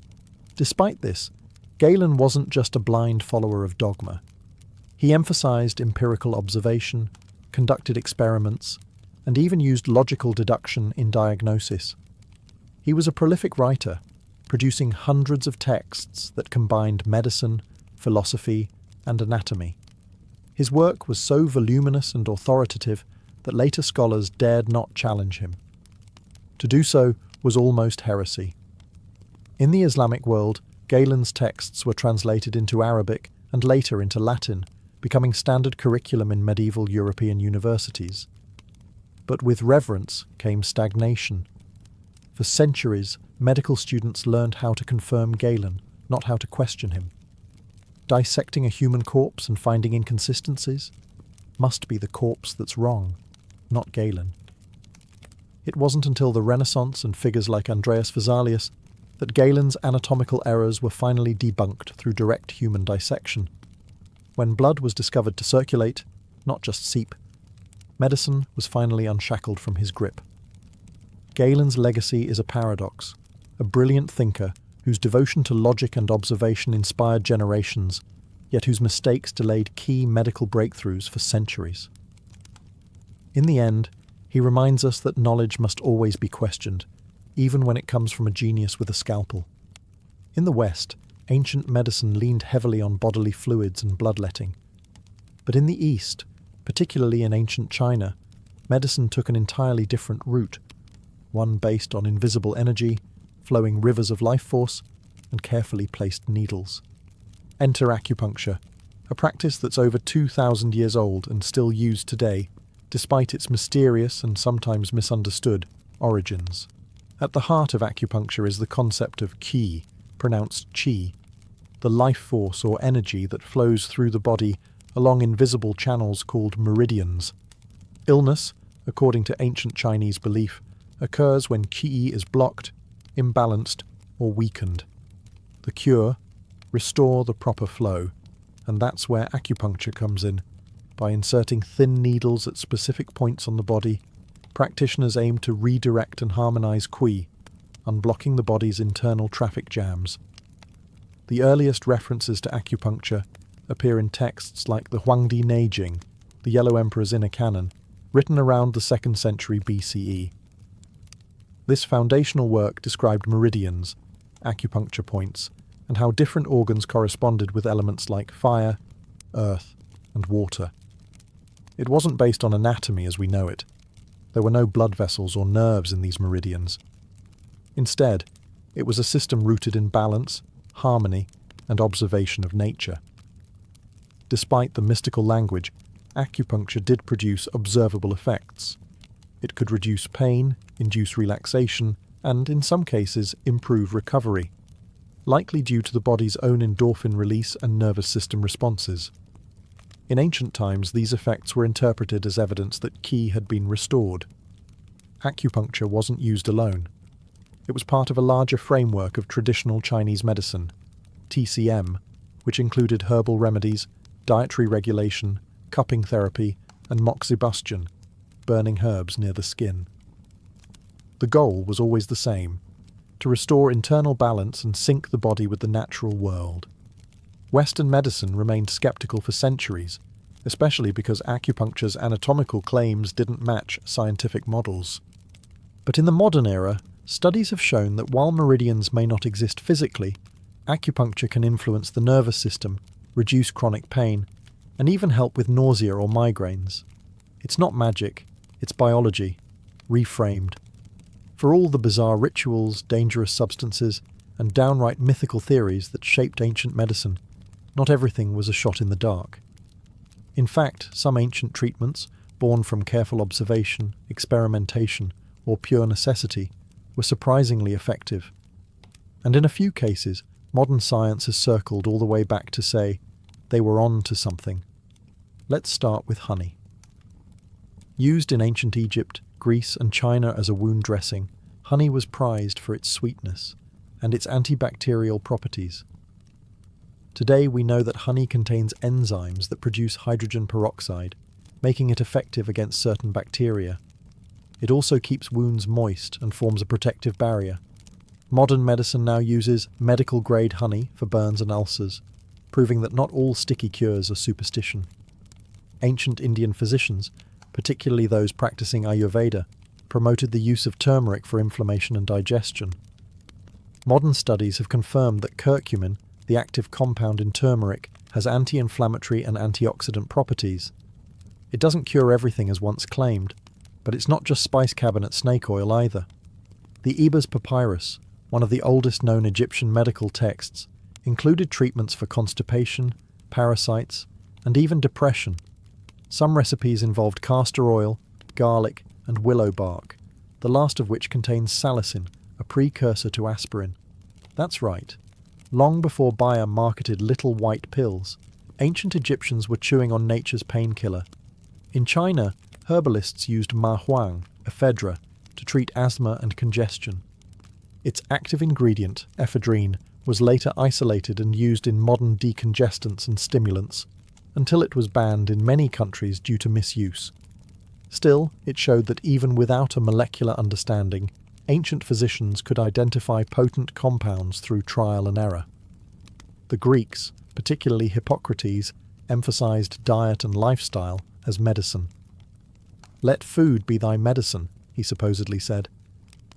Despite this, Galen wasn't just a blind follower of dogma. He emphasized empirical observation, conducted experiments, and even used logical deduction in diagnosis. He was a prolific writer, producing hundreds of texts that combined medicine, philosophy, and anatomy. His work was so voluminous and authoritative that later scholars dared not challenge him. To do so was almost heresy. In the Islamic world, Galen's texts were translated into Arabic and later into Latin, becoming standard curriculum in medieval European universities. But with reverence came stagnation. For centuries, medical students learned how to confirm Galen, not how to question him. Dissecting a human corpse and finding inconsistencies? Must be the corpse that's wrong, not Galen. It wasn't until the Renaissance and figures like Andreas Vesalius that Galen's anatomical errors were finally debunked through direct human dissection. When blood was discovered to circulate, not just seep, medicine was finally unshackled from his grip. Galen's legacy is a paradox, a brilliant thinker whose devotion to logic and observation inspired generations, yet whose mistakes delayed key medical breakthroughs for centuries. In the end, he reminds us that knowledge must always be questioned, even when it comes from a genius with a scalpel. In the West, ancient medicine leaned heavily on bodily fluids and bloodletting. But in the East, particularly in ancient China, medicine took an entirely different route, one based on invisible energy, flowing rivers of life force, and carefully placed needles. Enter acupuncture, a practice that's over 2,000 years old and still used today, despite its mysterious and sometimes misunderstood origins. At the heart of acupuncture is the concept of qi, pronounced qi, the life force or energy that flows through the body along invisible channels called meridians. Illness, according to ancient Chinese belief, occurs when qi is blocked, imbalanced, or weakened. The cure? Restore the proper flow, and that's where acupuncture comes in. By inserting thin needles at specific points on the body, practitioners aim to redirect and harmonize qi, unblocking the body's internal traffic jams. The earliest references to acupuncture appear in texts like the Huangdi Neijing, the Yellow Emperor's inner canon, written around the 2nd century BCE. This foundational work described meridians, acupuncture points, and how different organs corresponded with elements like fire, earth, and water. It wasn't based on anatomy as we know it. There were no blood vessels or nerves in these meridians. Instead, it was a system rooted in balance, harmony, and observation of nature. Despite the mystical language, acupuncture did produce observable effects. It could reduce pain, induce relaxation, and, in some cases, improve recovery, likely due to the body's own endorphin release and nervous system responses. In ancient times, these effects were interpreted as evidence that qi had been restored. Acupuncture wasn't used alone. It was part of a larger framework of traditional Chinese medicine, TCM, which included herbal remedies, dietary regulation, cupping therapy, and moxibustion, burning herbs near the skin. The goal was always the same: to restore internal balance and sync the body with the natural world. Western medicine remained skeptical for centuries, especially because acupuncture's anatomical claims didn't match scientific models. But in the modern era, studies have shown that while meridians may not exist physically, acupuncture can influence the nervous system, reduce chronic pain, and even help with nausea or migraines. It's not magic, it's biology, reframed. For all the bizarre rituals, dangerous substances, and downright mythical theories that shaped ancient medicine, not everything was a shot in the dark. In fact, some ancient treatments, born from careful observation, experimentation, or pure necessity, were surprisingly effective. And in a few cases, modern science has circled all the way back to say, they were on to something. Let's start with honey. Used in ancient Egypt, Greece, and China as a wound dressing, honey was prized for its sweetness and its antibacterial properties. Today we know that honey contains enzymes that produce hydrogen peroxide, making it effective against certain bacteria. It also keeps wounds moist and forms a protective barrier. Modern medicine now uses medical-grade honey for burns and ulcers, proving that not all sticky cures are superstition. Ancient Indian physicians, particularly those practicing Ayurveda, promoted the use of turmeric for inflammation and digestion. Modern studies have confirmed that curcumin, the active compound in turmeric, has anti-inflammatory and antioxidant properties. It doesn't cure everything as once claimed, but it's not just spice cabinet snake oil either. The Ebers Papyrus, one of the oldest known Egyptian medical texts, included treatments for constipation, parasites, and even depression. Some recipes involved castor oil, garlic, and willow bark, the last of which contains salicin, a precursor to aspirin. That's right. Long before Bayer marketed little white pills, ancient Egyptians were chewing on nature's painkiller. In China, herbalists used ma huang, ephedra, to treat asthma and congestion. Its active ingredient, ephedrine, was later isolated and used in modern decongestants and stimulants, until it was banned in many countries due to misuse. Still, it showed that even without a molecular understanding, ancient physicians could identify potent compounds through trial and error. The Greeks, particularly Hippocrates, emphasized diet and lifestyle as medicine. "Let food be thy medicine," he supposedly said.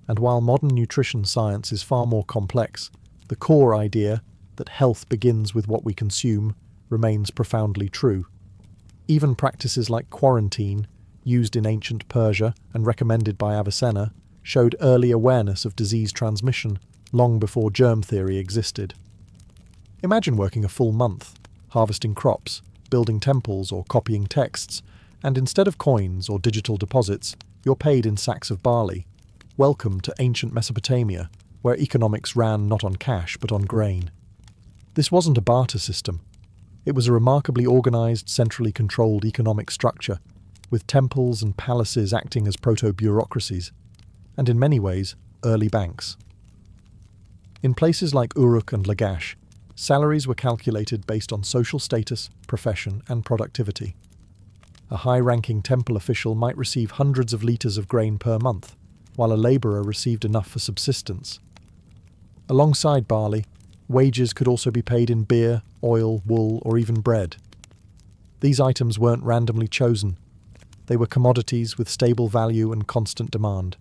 And while modern nutrition science is far more complex, the core idea that health begins with what we consume remains profoundly true. Even practices like quarantine, used in ancient Persia and recommended by Avicenna, showed early awareness of disease transmission long before germ theory existed. Imagine working a full month, harvesting crops, building temples or copying texts, and instead of coins or digital deposits, you're paid in sacks of barley. Welcome to ancient Mesopotamia, where economics ran not on cash but on grain. This wasn't a barter system. It was a remarkably organized, centrally controlled economic structure, with temples and palaces acting as proto-bureaucracies, and in many ways, early banks. In places like Uruk and Lagash, salaries were calculated based on social status, profession, and productivity. A high-ranking temple official might receive hundreds of litres of grain per month, while a labourer received enough for subsistence. Alongside barley, wages could also be paid in beer, oil, wool, or even bread. These items weren't randomly chosen. They were commodities with stable value and constant demand.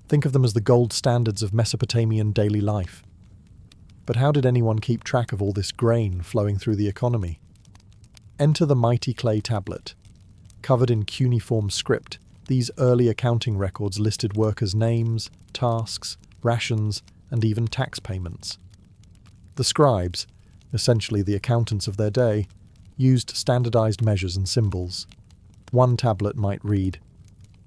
Think of them as the gold standards of Mesopotamian daily life. But how did anyone keep track of all this grain flowing through the economy? Enter the mighty clay tablet. Covered in cuneiform script, these early accounting records listed workers' names, tasks, rations, and even tax payments. The scribes, essentially the accountants of their day, used standardized measures and symbols. One tablet might read,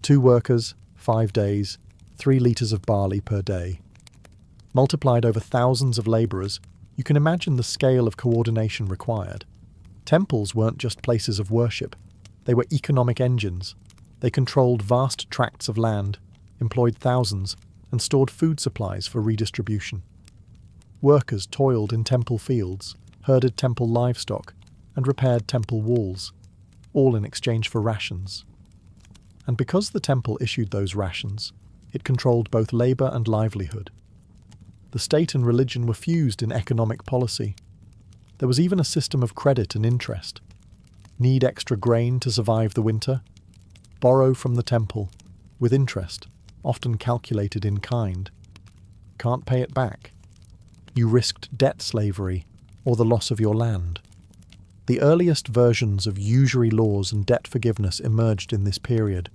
2 workers, 5 days, 3 litres of barley per day. Multiplied over thousands of labourers, you can imagine the scale of coordination required. Temples weren't just places of worship. They were economic engines. They controlled vast tracts of land, employed thousands, and stored food supplies for redistribution. Workers toiled in temple fields, herded temple livestock, and repaired temple walls, all in exchange for rations. And because the temple issued those rations, it controlled both labour and livelihood. The state and religion were fused in economic policy. There was even a system of credit and interest. Need extra grain to survive the winter? Borrow from the temple, with interest, often calculated in kind. Can't pay it back? You risked debt slavery or the loss of your land. The earliest versions of usury laws and debt forgiveness emerged in this period.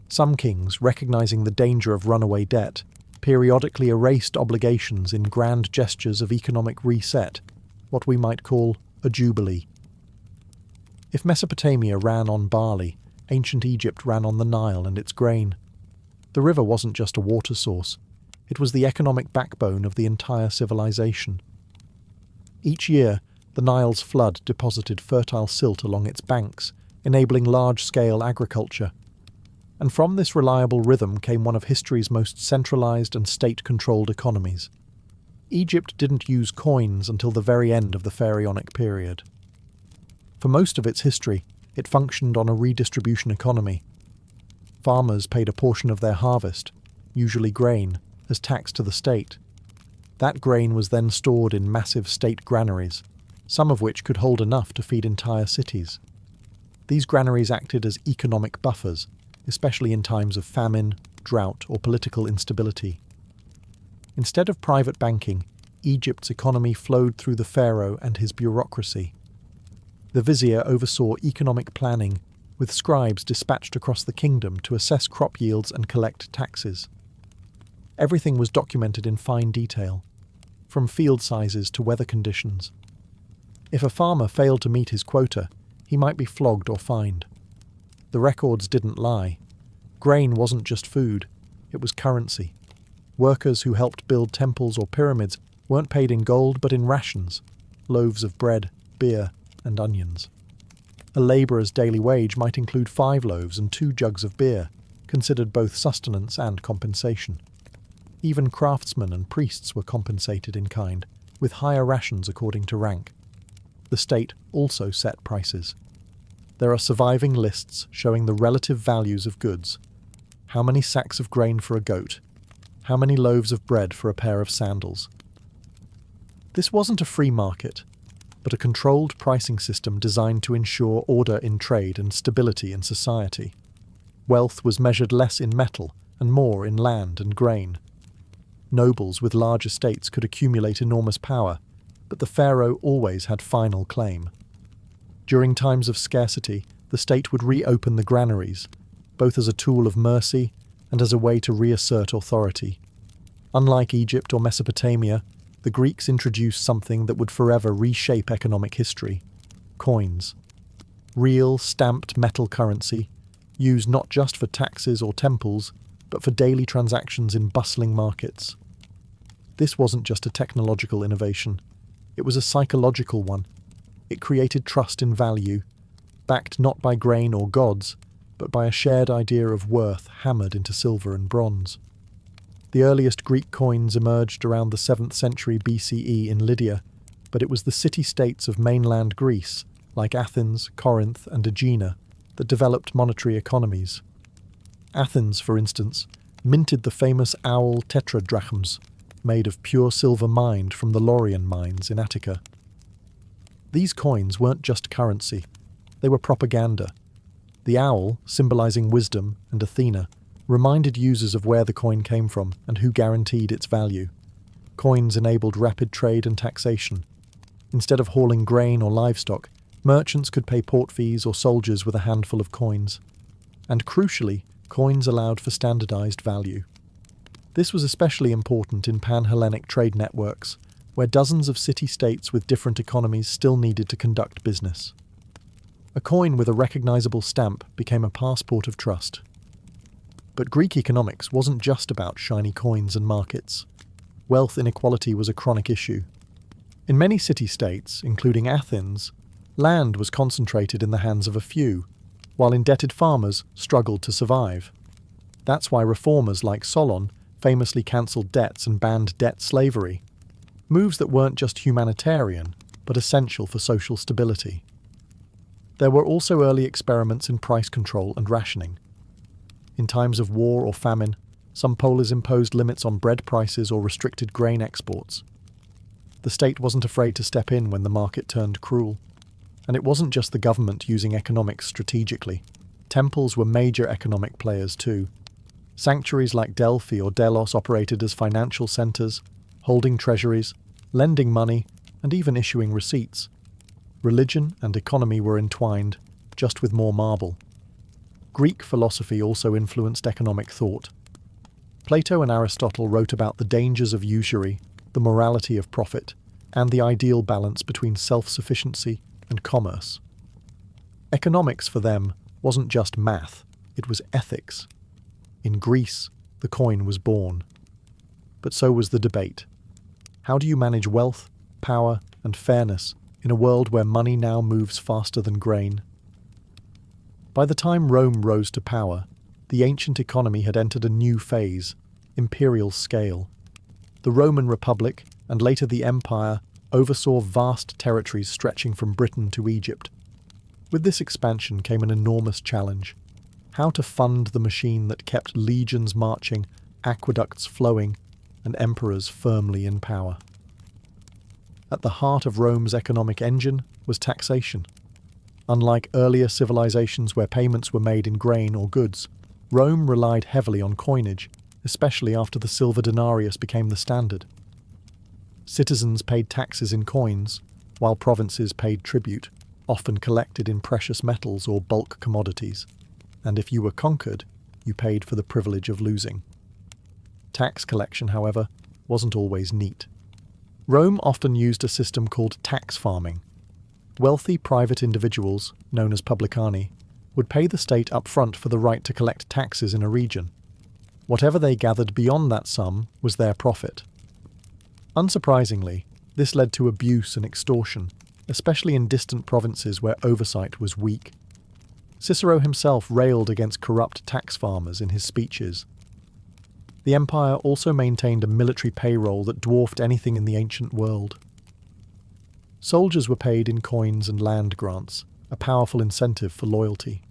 Some kings, recognizing the danger of runaway debt, periodically erased obligations in grand gestures of economic reset, what we might call a jubilee. If Mesopotamia ran on barley, ancient Egypt ran on the Nile and its grain. The river wasn't just a water source, it was the economic backbone of the entire civilization. Each year, the Nile's flood deposited fertile silt along its banks, enabling large-scale agriculture. And from this reliable rhythm came one of history's most centralized and state-controlled economies. Egypt didn't use coins until the very end of the Pharaonic period. For most of its history, it functioned on a redistribution economy. Farmers paid a portion of their harvest, usually grain, as tax to the state. That grain was then stored in massive state granaries, some of which could hold enough to feed entire cities. These granaries acted as economic buffers, especially in times of famine, drought, or political instability. Instead of private banking, Egypt's economy flowed through the pharaoh and his bureaucracy. The vizier oversaw economic planning, with scribes dispatched across the kingdom to assess crop yields and collect taxes. Everything was documented in fine detail, from field sizes to weather conditions. If a farmer failed to meet his quota, he might be flogged or fined. The records didn't lie. Grain wasn't just food, it was currency. Workers who helped build temples or pyramids weren't paid in gold but in rations, loaves of bread, beer, and onions. A labourer's daily wage might include 5 loaves and 2 jugs of beer, considered both sustenance and compensation. Even craftsmen and priests were compensated in kind, with higher rations according to rank. The state also set prices. There are surviving lists showing the relative values of goods. How many sacks of grain for a goat? How many loaves of bread for a pair of sandals? This wasn't a free market, but a controlled pricing system designed to ensure order in trade and stability in society. Wealth was measured less in metal and more in land and grain. Nobles with large estates could accumulate enormous power, but the pharaoh always had final claim. During times of scarcity, the state would reopen the granaries, both as a tool of mercy and as a way to reassert authority. Unlike Egypt or Mesopotamia, the Greeks introduced something that would forever reshape economic history: coins. Real, stamped metal currency, used not just for taxes or temples, but for daily transactions in bustling markets. This wasn't just a technological innovation, it was a psychological one. It created trust in value, backed not by grain or gods, but by a shared idea of worth hammered into silver and bronze. The earliest Greek coins emerged around the 7th century BCE in Lydia, but it was the city-states of mainland Greece, like Athens, Corinth, and Aegina, that developed monetary economies. Athens, for instance, minted the famous owl tetradrachms, made of pure silver mined from the Laurian mines in Attica. These coins weren't just currency, they were propaganda. The owl, symbolizing wisdom and Athena, reminded users of where the coin came from and who guaranteed its value. Coins enabled rapid trade and taxation. Instead of hauling grain or livestock, merchants could pay port fees or soldiers with a handful of coins. And crucially, coins allowed for standardized value. This was especially important in pan-Hellenic trade networks, where dozens of city-states with different economies still needed to conduct business. A coin with a recognizable stamp became a passport of trust. But Greek economics wasn't just about shiny coins and markets. Wealth inequality was a chronic issue. In many city-states, including Athens, land was concentrated in the hands of a few, while indebted farmers struggled to survive. That's why reformers like Solon famously cancelled debts and banned debt slavery, moves that weren't just humanitarian, but essential for social stability. There were also early experiments in price control and rationing. In times of war or famine, some polis imposed limits on bread prices or restricted grain exports. The state wasn't afraid to step in when the market turned cruel. And it wasn't just the government using economics strategically. Temples were major economic players too. Sanctuaries like Delphi or Delos operated as financial centers, holding treasuries, lending money, and even issuing receipts. Religion and economy were entwined, just with more marble. Greek philosophy also influenced economic thought. Plato and Aristotle wrote about the dangers of usury, the morality of profit, and the ideal balance between self-sufficiency and commerce. Economics for them wasn't just math, it was ethics. In Greece, the coin was born. But so was the debate. How do you manage wealth, power, and fairness in a world where money now moves faster than grain? By the time Rome rose to power, the ancient economy had entered a new phase, imperial scale. The Roman Republic, and later the Empire, oversaw vast territories stretching from Britain to Egypt. With this expansion came an enormous challenge: how to fund the machine that kept legions marching, aqueducts flowing, and emperors firmly in power. At the heart of Rome's economic engine was taxation. Unlike earlier civilizations where payments were made in grain or goods, Rome relied heavily on coinage, especially after the silver denarius became the standard. Citizens paid taxes in coins, while provinces paid tribute, often collected in precious metals or bulk commodities. And if you were conquered, you paid for the privilege of losing. Tax collection, however, wasn't always neat. Rome often used a system called tax farming. Wealthy private individuals, known as publicani, would pay the state up front for the right to collect taxes in a region. Whatever they gathered beyond that sum was their profit. Unsurprisingly, this led to abuse and extortion, especially in distant provinces where oversight was weak. Cicero himself railed against corrupt tax farmers in his speeches. The empire also maintained a military payroll that dwarfed anything in the ancient world. Soldiers were paid in coins and land grants, a powerful incentive for loyalty.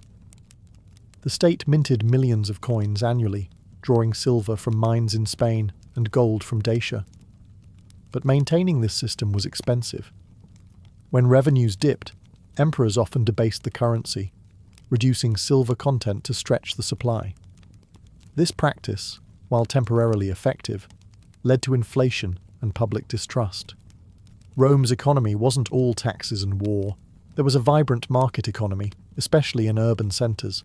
The state minted millions of coins annually, drawing silver from mines in Spain and gold from Dacia. But maintaining this system was expensive. When revenues dipped, emperors often debased the currency, reducing silver content to stretch the supply. This practice, while temporarily effective, led to inflation and public distrust. Rome's economy wasn't all taxes and war. There was a vibrant market economy, especially in urban centres.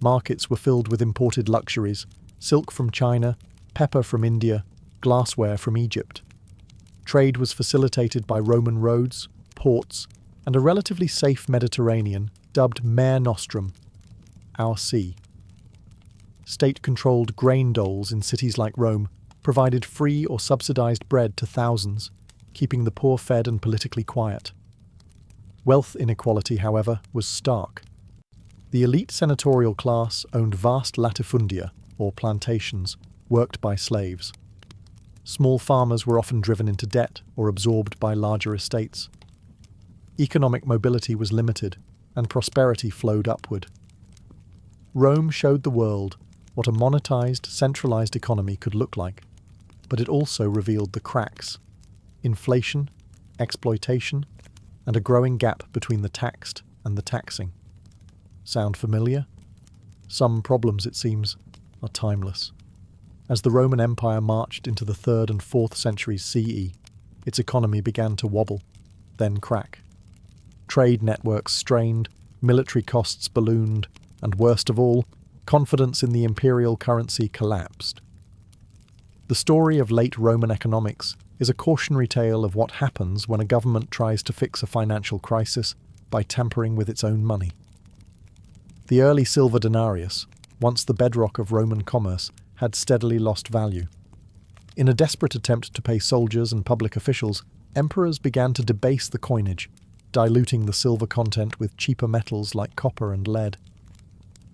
Markets were filled with imported luxuries: silk from China, pepper from India, glassware from Egypt. Trade was facilitated by Roman roads, ports, and a relatively safe Mediterranean dubbed Mare Nostrum, our sea. State-controlled grain doles in cities like Rome provided free or subsidized bread to thousands, keeping the poor fed and politically quiet. Wealth inequality, however, was stark. The elite senatorial class owned vast latifundia, or plantations, worked by slaves. Small farmers were often driven into debt or absorbed by larger estates. Economic mobility was limited, and prosperity flowed upward. Rome showed the world what a monetized, centralized economy could look like, but it also revealed the cracks: inflation, exploitation, and a growing gap between the taxed and the taxing. Sound familiar? Some problems, it seems, are timeless. As the Roman Empire marched into the 3rd and 4th centuries CE, its economy began to wobble, then crack. Trade networks strained, military costs ballooned, and worst of all, confidence in the imperial currency collapsed. The story of late Roman economics is a cautionary tale of what happens when a government tries to fix a financial crisis by tampering with its own money. The early silver denarius, once the bedrock of Roman commerce, had steadily lost value. In a desperate attempt to pay soldiers and public officials, emperors began to debase the coinage, diluting the silver content with cheaper metals like copper and lead.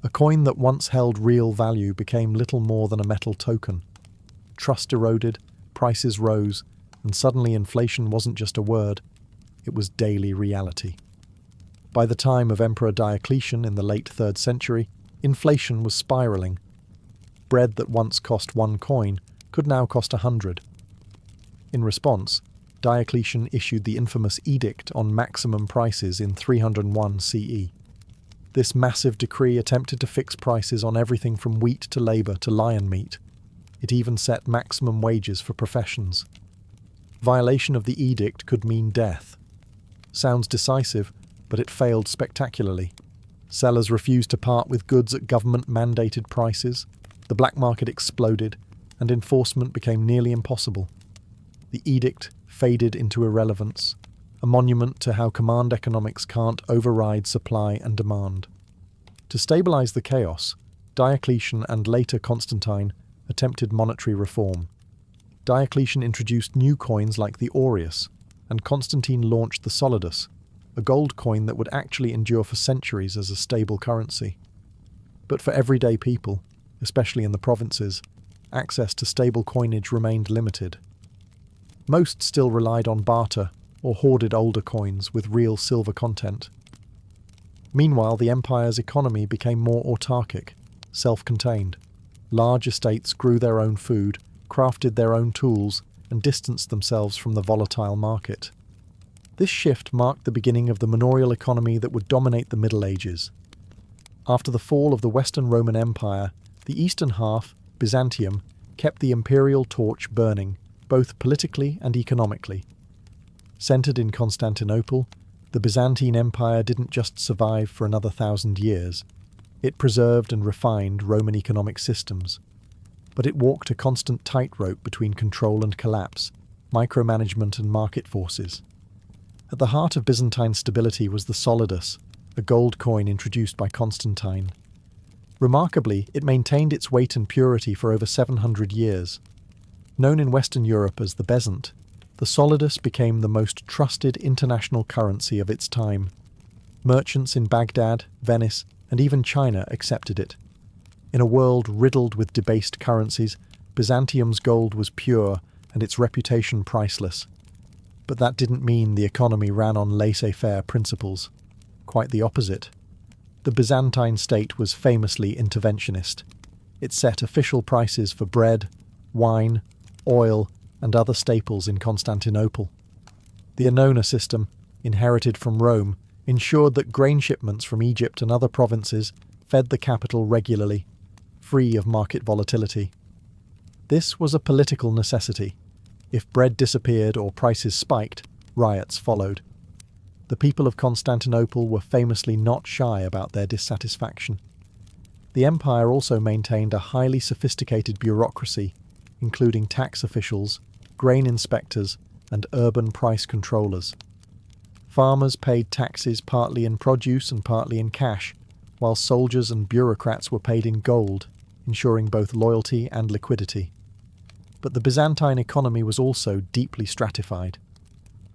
A coin that once held real value became little more than a metal token. Trust eroded, prices rose, and suddenly inflation wasn't just a word, it was daily reality. By the time of Emperor Diocletian in the late 3rd century, inflation was spiraling. Bread that once cost 1 coin could now cost 100. In response, Diocletian issued the infamous edict on maximum prices in 301 CE. This massive decree attempted to fix prices on everything from wheat to labour to lion meat. It even set maximum wages for professions. Violation of the edict could mean death. Sounds decisive, but it failed spectacularly. Sellers refused to part with goods at government-mandated prices, the black market exploded, and enforcement became nearly impossible. The edict faded into irrelevance, a monument to how command economics can't override supply and demand. To stabilize the chaos, Diocletian and later Constantine attempted monetary reform. Diocletian introduced new coins like the aureus, and Constantine launched the solidus, a gold coin that would actually endure for centuries as a stable currency. But for everyday people, especially in the provinces, access to stable coinage remained limited. Most still relied on barter or hoarded older coins with real silver content. Meanwhile, the empire's economy became more autarkic, self-contained. Large estates grew their own food, crafted their own tools, and distanced themselves from the volatile market. This shift marked the beginning of the manorial economy that would dominate the Middle Ages. After the fall of the Western Roman Empire, the eastern half, Byzantium, kept the imperial torch burning, both politically and economically. Centered in Constantinople, the Byzantine Empire didn't just survive for another 1,000 years. It preserved and refined Roman economic systems. But it walked a constant tightrope between control and collapse, micromanagement and market forces. At the heart of Byzantine stability was the solidus, a gold coin introduced by Constantine. Remarkably, it maintained its weight and purity for over 700 years. Known in Western Europe as the bezant, the solidus became the most trusted international currency of its time. Merchants in Baghdad, Venice, and even China accepted it. In a world riddled with debased currencies, Byzantium's gold was pure and its reputation priceless. But that didn't mean the economy ran on laissez-faire principles. Quite the opposite. The Byzantine state was famously interventionist. It set official prices for bread, wine, oil, and other staples in Constantinople. The annona system, inherited from Rome, ensured that grain shipments from Egypt and other provinces fed the capital regularly, free of market volatility. This was a political necessity. If bread disappeared or prices spiked, riots followed. The people of Constantinople were famously not shy about their dissatisfaction. The empire also maintained a highly sophisticated bureaucracy, including tax officials, grain inspectors, and urban price controllers. Farmers paid taxes partly in produce and partly in cash, while soldiers and bureaucrats were paid in gold, ensuring both loyalty and liquidity. But the Byzantine economy was also deeply stratified.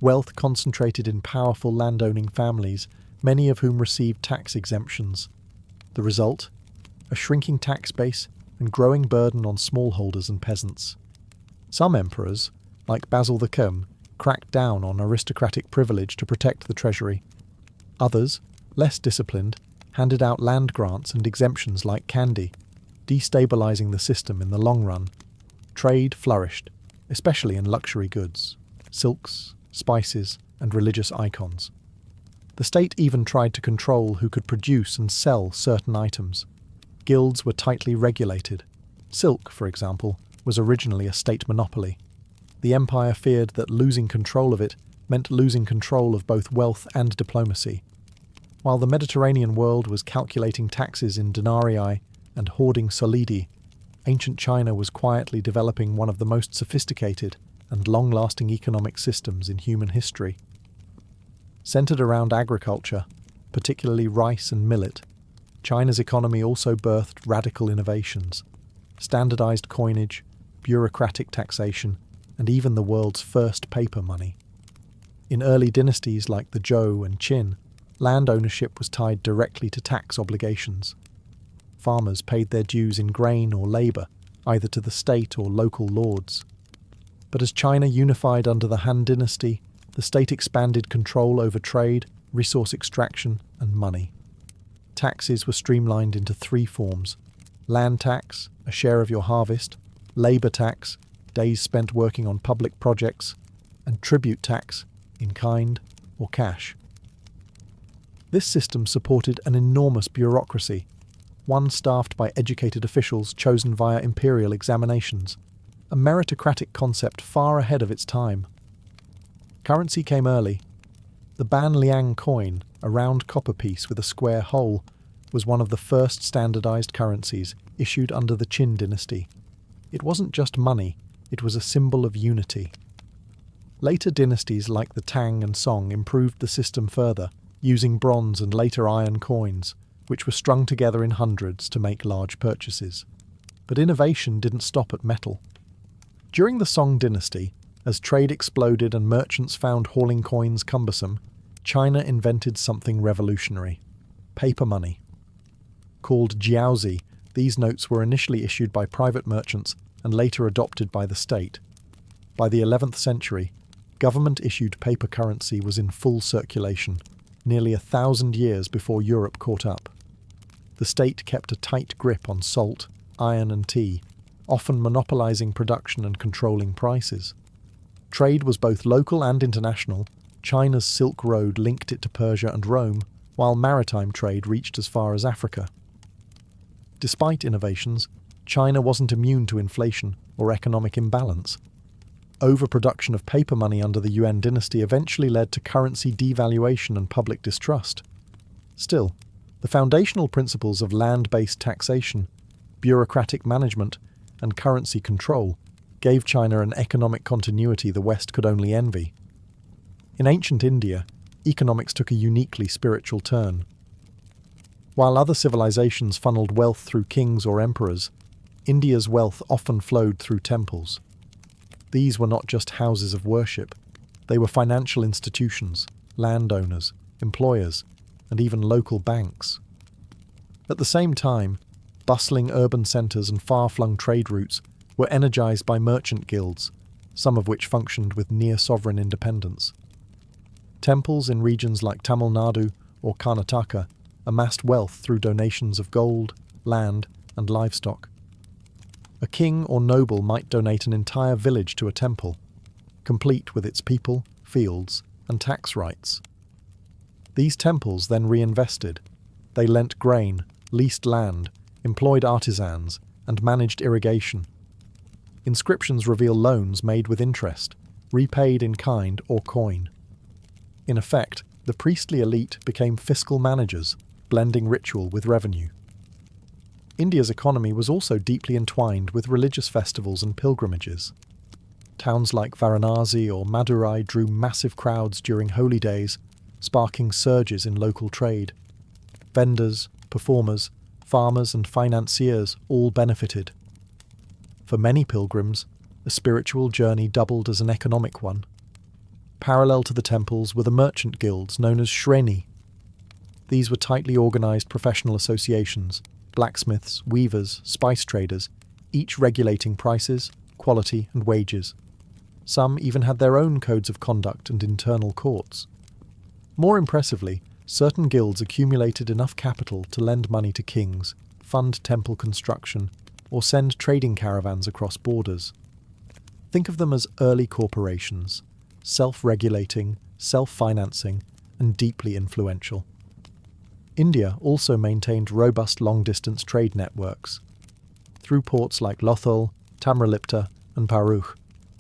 Wealth concentrated in powerful landowning families, many of whom received tax exemptions. The result? A shrinking tax base and growing burden on smallholders and peasants. Some emperors, like Basil the Cairn, cracked down on aristocratic privilege to protect the treasury. Others, less disciplined, handed out land grants and exemptions like candy, destabilizing the system in the long run. Trade flourished, especially in luxury goods, silks, spices, and religious icons. The state even tried to control who could produce and sell certain items. Guilds were tightly regulated. Silk, for example, was originally a state monopoly. The empire feared that losing control of it meant losing control of both wealth and diplomacy. While the Mediterranean world was calculating taxes in denarii and hoarding solidi, ancient China was quietly developing one of the most sophisticated and long-lasting economic systems in human history. Centered around agriculture, particularly rice and millet, China's economy also birthed radical innovations: standardized coinage, bureaucratic taxation, and even the world's first paper money. In early dynasties like the Zhou and Qin, land ownership was tied directly to tax obligations. Farmers paid their dues in grain or labour, either to the state or local lords. But as China unified under the Han Dynasty, the state expanded control over trade, resource extraction, and money. Taxes were streamlined into 3 forms: land tax, a share of your harvest; labour tax, days spent working on public projects; and tribute tax in kind or cash. This system supported an enormous bureaucracy, one staffed by educated officials chosen via imperial examinations, a meritocratic concept far ahead of its time. Currency came early. The Ban Liang coin, a round copper piece with a square hole, was one of the first standardized currencies issued under the Qin dynasty. It wasn't just money, it was a symbol of unity. Later dynasties like the Tang and Song improved the system further, using bronze and later iron coins, which were strung together in hundreds to make large purchases. But innovation didn't stop at metal. During the Song dynasty, as trade exploded and merchants found hauling coins cumbersome, China invented something revolutionary: paper money. Called jiaozi, these notes were initially issued by private merchants and later adopted by the state. By the 11th century, government-issued paper currency was in full circulation, nearly 1,000 years before Europe caught up. The state kept a tight grip on salt, iron and tea, often monopolizing production and controlling prices. Trade was both local and international. China's Silk Road linked it to Persia and Rome, while maritime trade reached as far as Africa. Despite innovations, China wasn't immune to inflation or economic imbalance. Overproduction of paper money under the Yuan dynasty eventually led to currency devaluation and public distrust. Still, the foundational principles of land-based taxation, bureaucratic management, and currency control gave China an economic continuity the West could only envy. In ancient India, economics took a uniquely spiritual turn. While other civilizations funneled wealth through kings or emperors, India's wealth often flowed through temples. These were not just houses of worship, they were financial institutions, landowners, employers, and even local banks. At the same time, bustling urban centres and far-flung trade routes were energized by merchant guilds, some of which functioned with near-sovereign independence. Temples in regions like Tamil Nadu or Karnataka amassed wealth through donations of gold, land, and livestock. A king or noble might donate an entire village to a temple, complete with its people, fields, and tax rights. These temples then reinvested. They lent grain, leased land, employed artisans, and managed irrigation. Inscriptions reveal loans made with interest, repaid in kind or coin. In effect, the priestly elite became fiscal managers, blending ritual with revenue. India's economy was also deeply entwined with religious festivals and pilgrimages. Towns like Varanasi or Madurai drew massive crowds during holy days, sparking surges in local trade. Vendors, performers, farmers and financiers all benefited. For many pilgrims, a spiritual journey doubled as an economic one. Parallel to the temples were the merchant guilds known as shreni. These were tightly organized professional associations, blacksmiths, weavers, spice traders, each regulating prices, quality and wages. Some even had their own codes of conduct and internal courts. More impressively, certain guilds accumulated enough capital to lend money to kings, fund temple construction, or send trading caravans across borders. Think of them as early corporations, self-regulating, self-financing, and deeply influential. India also maintained robust long-distance trade networks. Through ports like Lothal, Tamralipta, and Bharuch,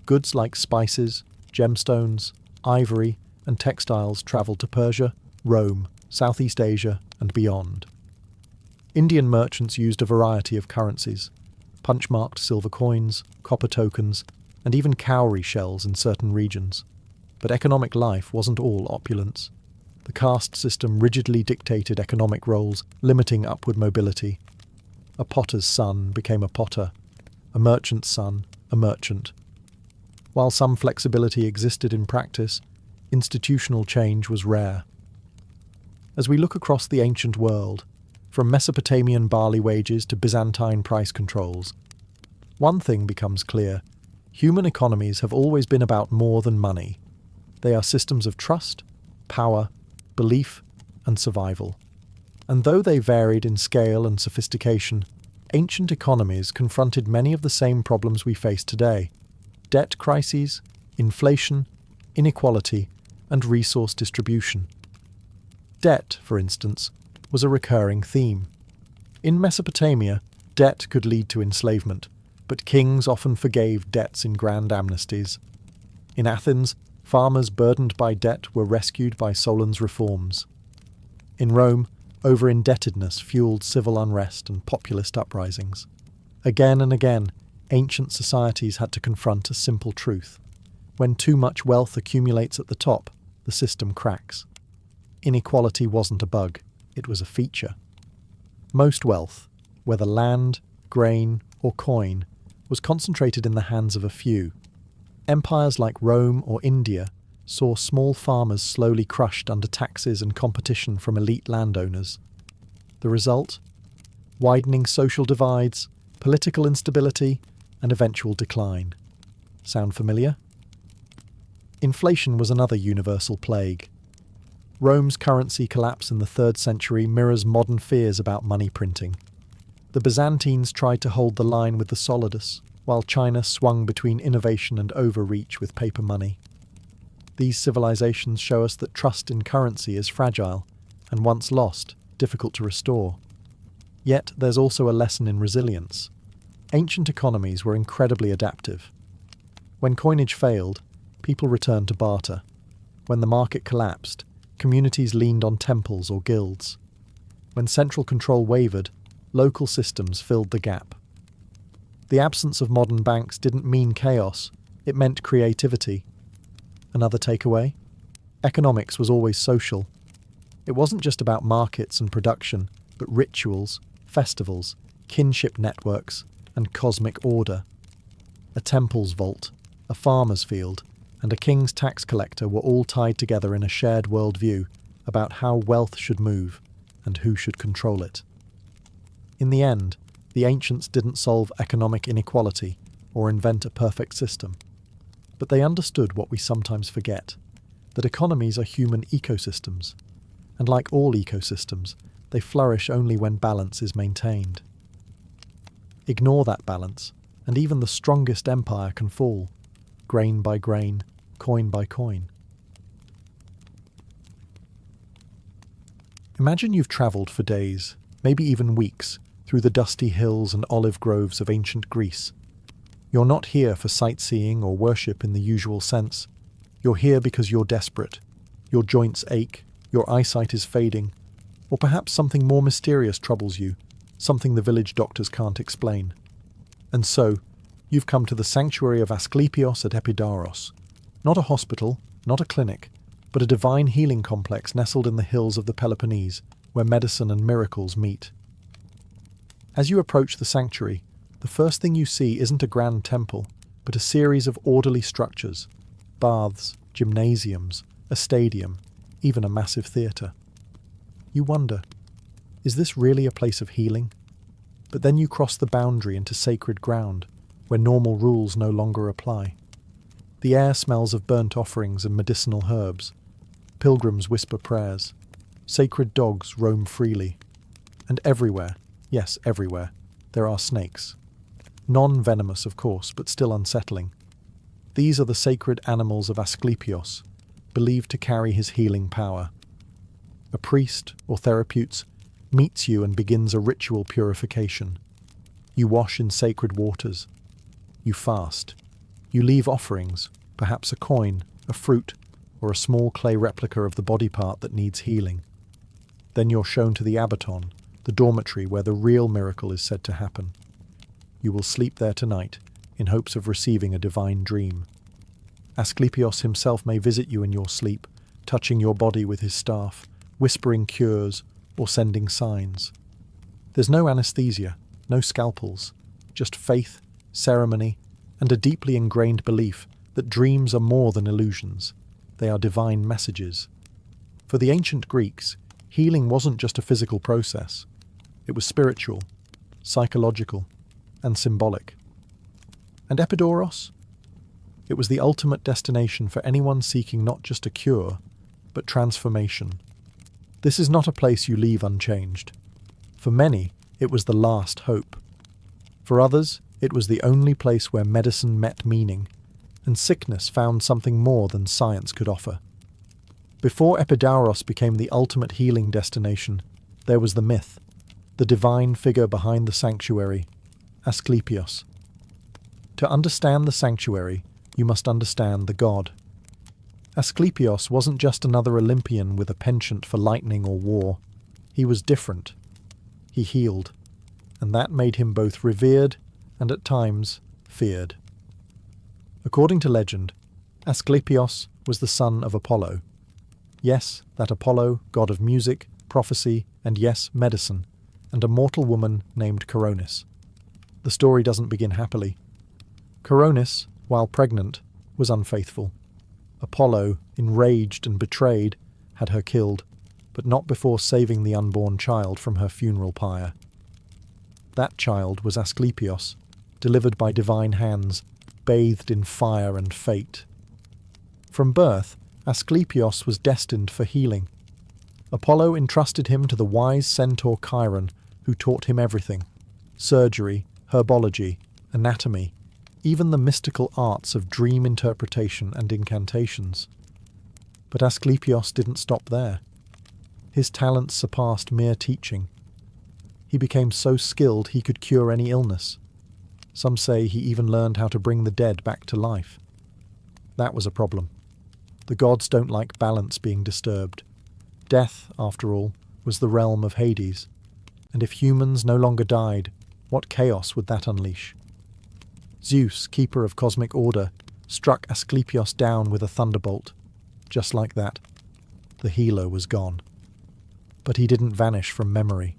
goods like spices, gemstones, ivory, and textiles travelled to Persia, Rome, Southeast Asia, and beyond. Indian merchants used a variety of currencies: punch-marked silver coins, copper tokens, and even cowrie shells in certain regions. But economic life wasn't all opulence. The caste system rigidly dictated economic roles, limiting upward mobility. A potter's son became a potter, a merchant's son a merchant. While some flexibility existed in practice, institutional change was rare. As we look across the ancient world, from Mesopotamian barley wages to Byzantine price controls, one thing becomes clear: human economies have always been about more than money. They are systems of trust, power, belief, and survival. And though they varied in scale and sophistication, ancient economies confronted many of the same problems we face today: debt crises, inflation, inequality, and resource distribution. Debt, for instance, was a recurring theme. In Mesopotamia, debt could lead to enslavement, but kings often forgave debts in grand amnesties. In Athens, farmers burdened by debt were rescued by Solon's reforms. In Rome, over-indebtedness fueled civil unrest and populist uprisings. Again and again, ancient societies had to confront a simple truth. When too much wealth accumulates at the top, the system cracks. Inequality wasn't a bug, it was a feature. Most wealth, whether land, grain, or coin, was concentrated in the hands of a few. Empires like Rome or India saw small farmers slowly crushed under taxes and competition from elite landowners. The result? Widening social divides, political instability, and eventual decline. Sound familiar? Inflation was another universal plague. Rome's currency collapse in the 3rd century mirrors modern fears about money printing. The Byzantines tried to hold the line with the solidus, while China swung between innovation and overreach with paper money. These civilizations show us that trust in currency is fragile, and once lost, difficult to restore. Yet there's also a lesson in resilience. Ancient economies were incredibly adaptive. When coinage failed, people returned to barter. When the market collapsed, communities leaned on temples or guilds. When central control wavered, local systems filled the gap. The absence of modern banks didn't mean chaos, it meant creativity. Another takeaway? Economics was always social. It wasn't just about markets and production, but rituals, festivals, kinship networks, and cosmic order. A temple's vault, a farmer's field, and a king's tax collector were all tied together in a shared worldview about how wealth should move and who should control it. In the end, the ancients didn't solve economic inequality or invent a perfect system, but they understood what we sometimes forget, that economies are human ecosystems, and like all ecosystems, they flourish only when balance is maintained. Ignore that balance, and even the strongest empire can fall, grain by grain, coin by coin. Imagine you've travelled for days, maybe even weeks, through the dusty hills and olive groves of ancient Greece. You're not here for sightseeing or worship in the usual sense. You're here because you're desperate. Your joints ache, your eyesight is fading, or perhaps something more mysterious troubles you, something the village doctors can't explain. And so, you've come to the sanctuary of Asklepios at Epidaurus. Not a hospital, not a clinic, but a divine healing complex nestled in the hills of the Peloponnese, where medicine and miracles meet. As you approach the sanctuary, the first thing you see isn't a grand temple, but a series of orderly structures: baths, gymnasiums, a stadium, even a massive theatre. You wonder, is this really a place of healing? But then you cross the boundary into sacred ground, where normal rules no longer apply. The air smells of burnt offerings and medicinal herbs. Pilgrims whisper prayers. Sacred dogs roam freely. And everywhere, yes, everywhere, there are snakes. Non-venomous, of course, but still unsettling. These are the sacred animals of Asklepios, believed to carry his healing power. A priest, or therapeutes, meets you and begins a ritual purification. You wash in sacred waters. You fast. You leave offerings, perhaps a coin, a fruit, or a small clay replica of the body part that needs healing. Then you're shown to the abaton, the dormitory where the real miracle is said to happen. You will sleep there tonight, in hopes of receiving a divine dream. Asklepios himself may visit you in your sleep, touching your body with his staff, whispering cures, or sending signs. There's no anesthesia, no scalpels, just faith, ceremony, and a deeply ingrained belief that dreams are more than illusions. They are divine messages. For the ancient Greeks, healing wasn't just a physical process. It was spiritual, psychological, and symbolic. And Epidaurus? It was the ultimate destination for anyone seeking not just a cure, but transformation. This is not a place you leave unchanged. For many, it was the last hope. For others, it was the only place where medicine met meaning, and sickness found something more than science could offer. Before Epidaurus became the ultimate healing destination, there was the myth, the divine figure behind the sanctuary, Asklepios. To understand the sanctuary, you must understand the god. Asklepios wasn't just another Olympian with a penchant for lightning or war. He was different. He healed, and that made him both revered and at times feared. According to legend, Asklepios was the son of Apollo. Yes, that Apollo, god of music, prophecy, and yes, medicine, and a mortal woman named Coronis. The story doesn't begin happily. Coronis, while pregnant, was unfaithful. Apollo, enraged and betrayed, had her killed, but not before saving the unborn child from her funeral pyre. That child was Asklepios, delivered by divine hands, bathed in fire and fate. From birth, Asklepios was destined for healing. Apollo entrusted him to the wise centaur Chiron, who taught him everything: surgery, herbology, anatomy, even the mystical arts of dream interpretation and incantations. But Asklepios didn't stop there. His talents surpassed mere teaching. He became so skilled he could cure any illness. Some say he even learned how to bring the dead back to life. That was a problem. The gods don't like balance being disturbed. Death, after all, was the realm of Hades, and if humans no longer died, what chaos would that unleash? Zeus, keeper of cosmic order, struck Asklepios down with a thunderbolt. Just like that, the healer was gone. But he didn't vanish from memory.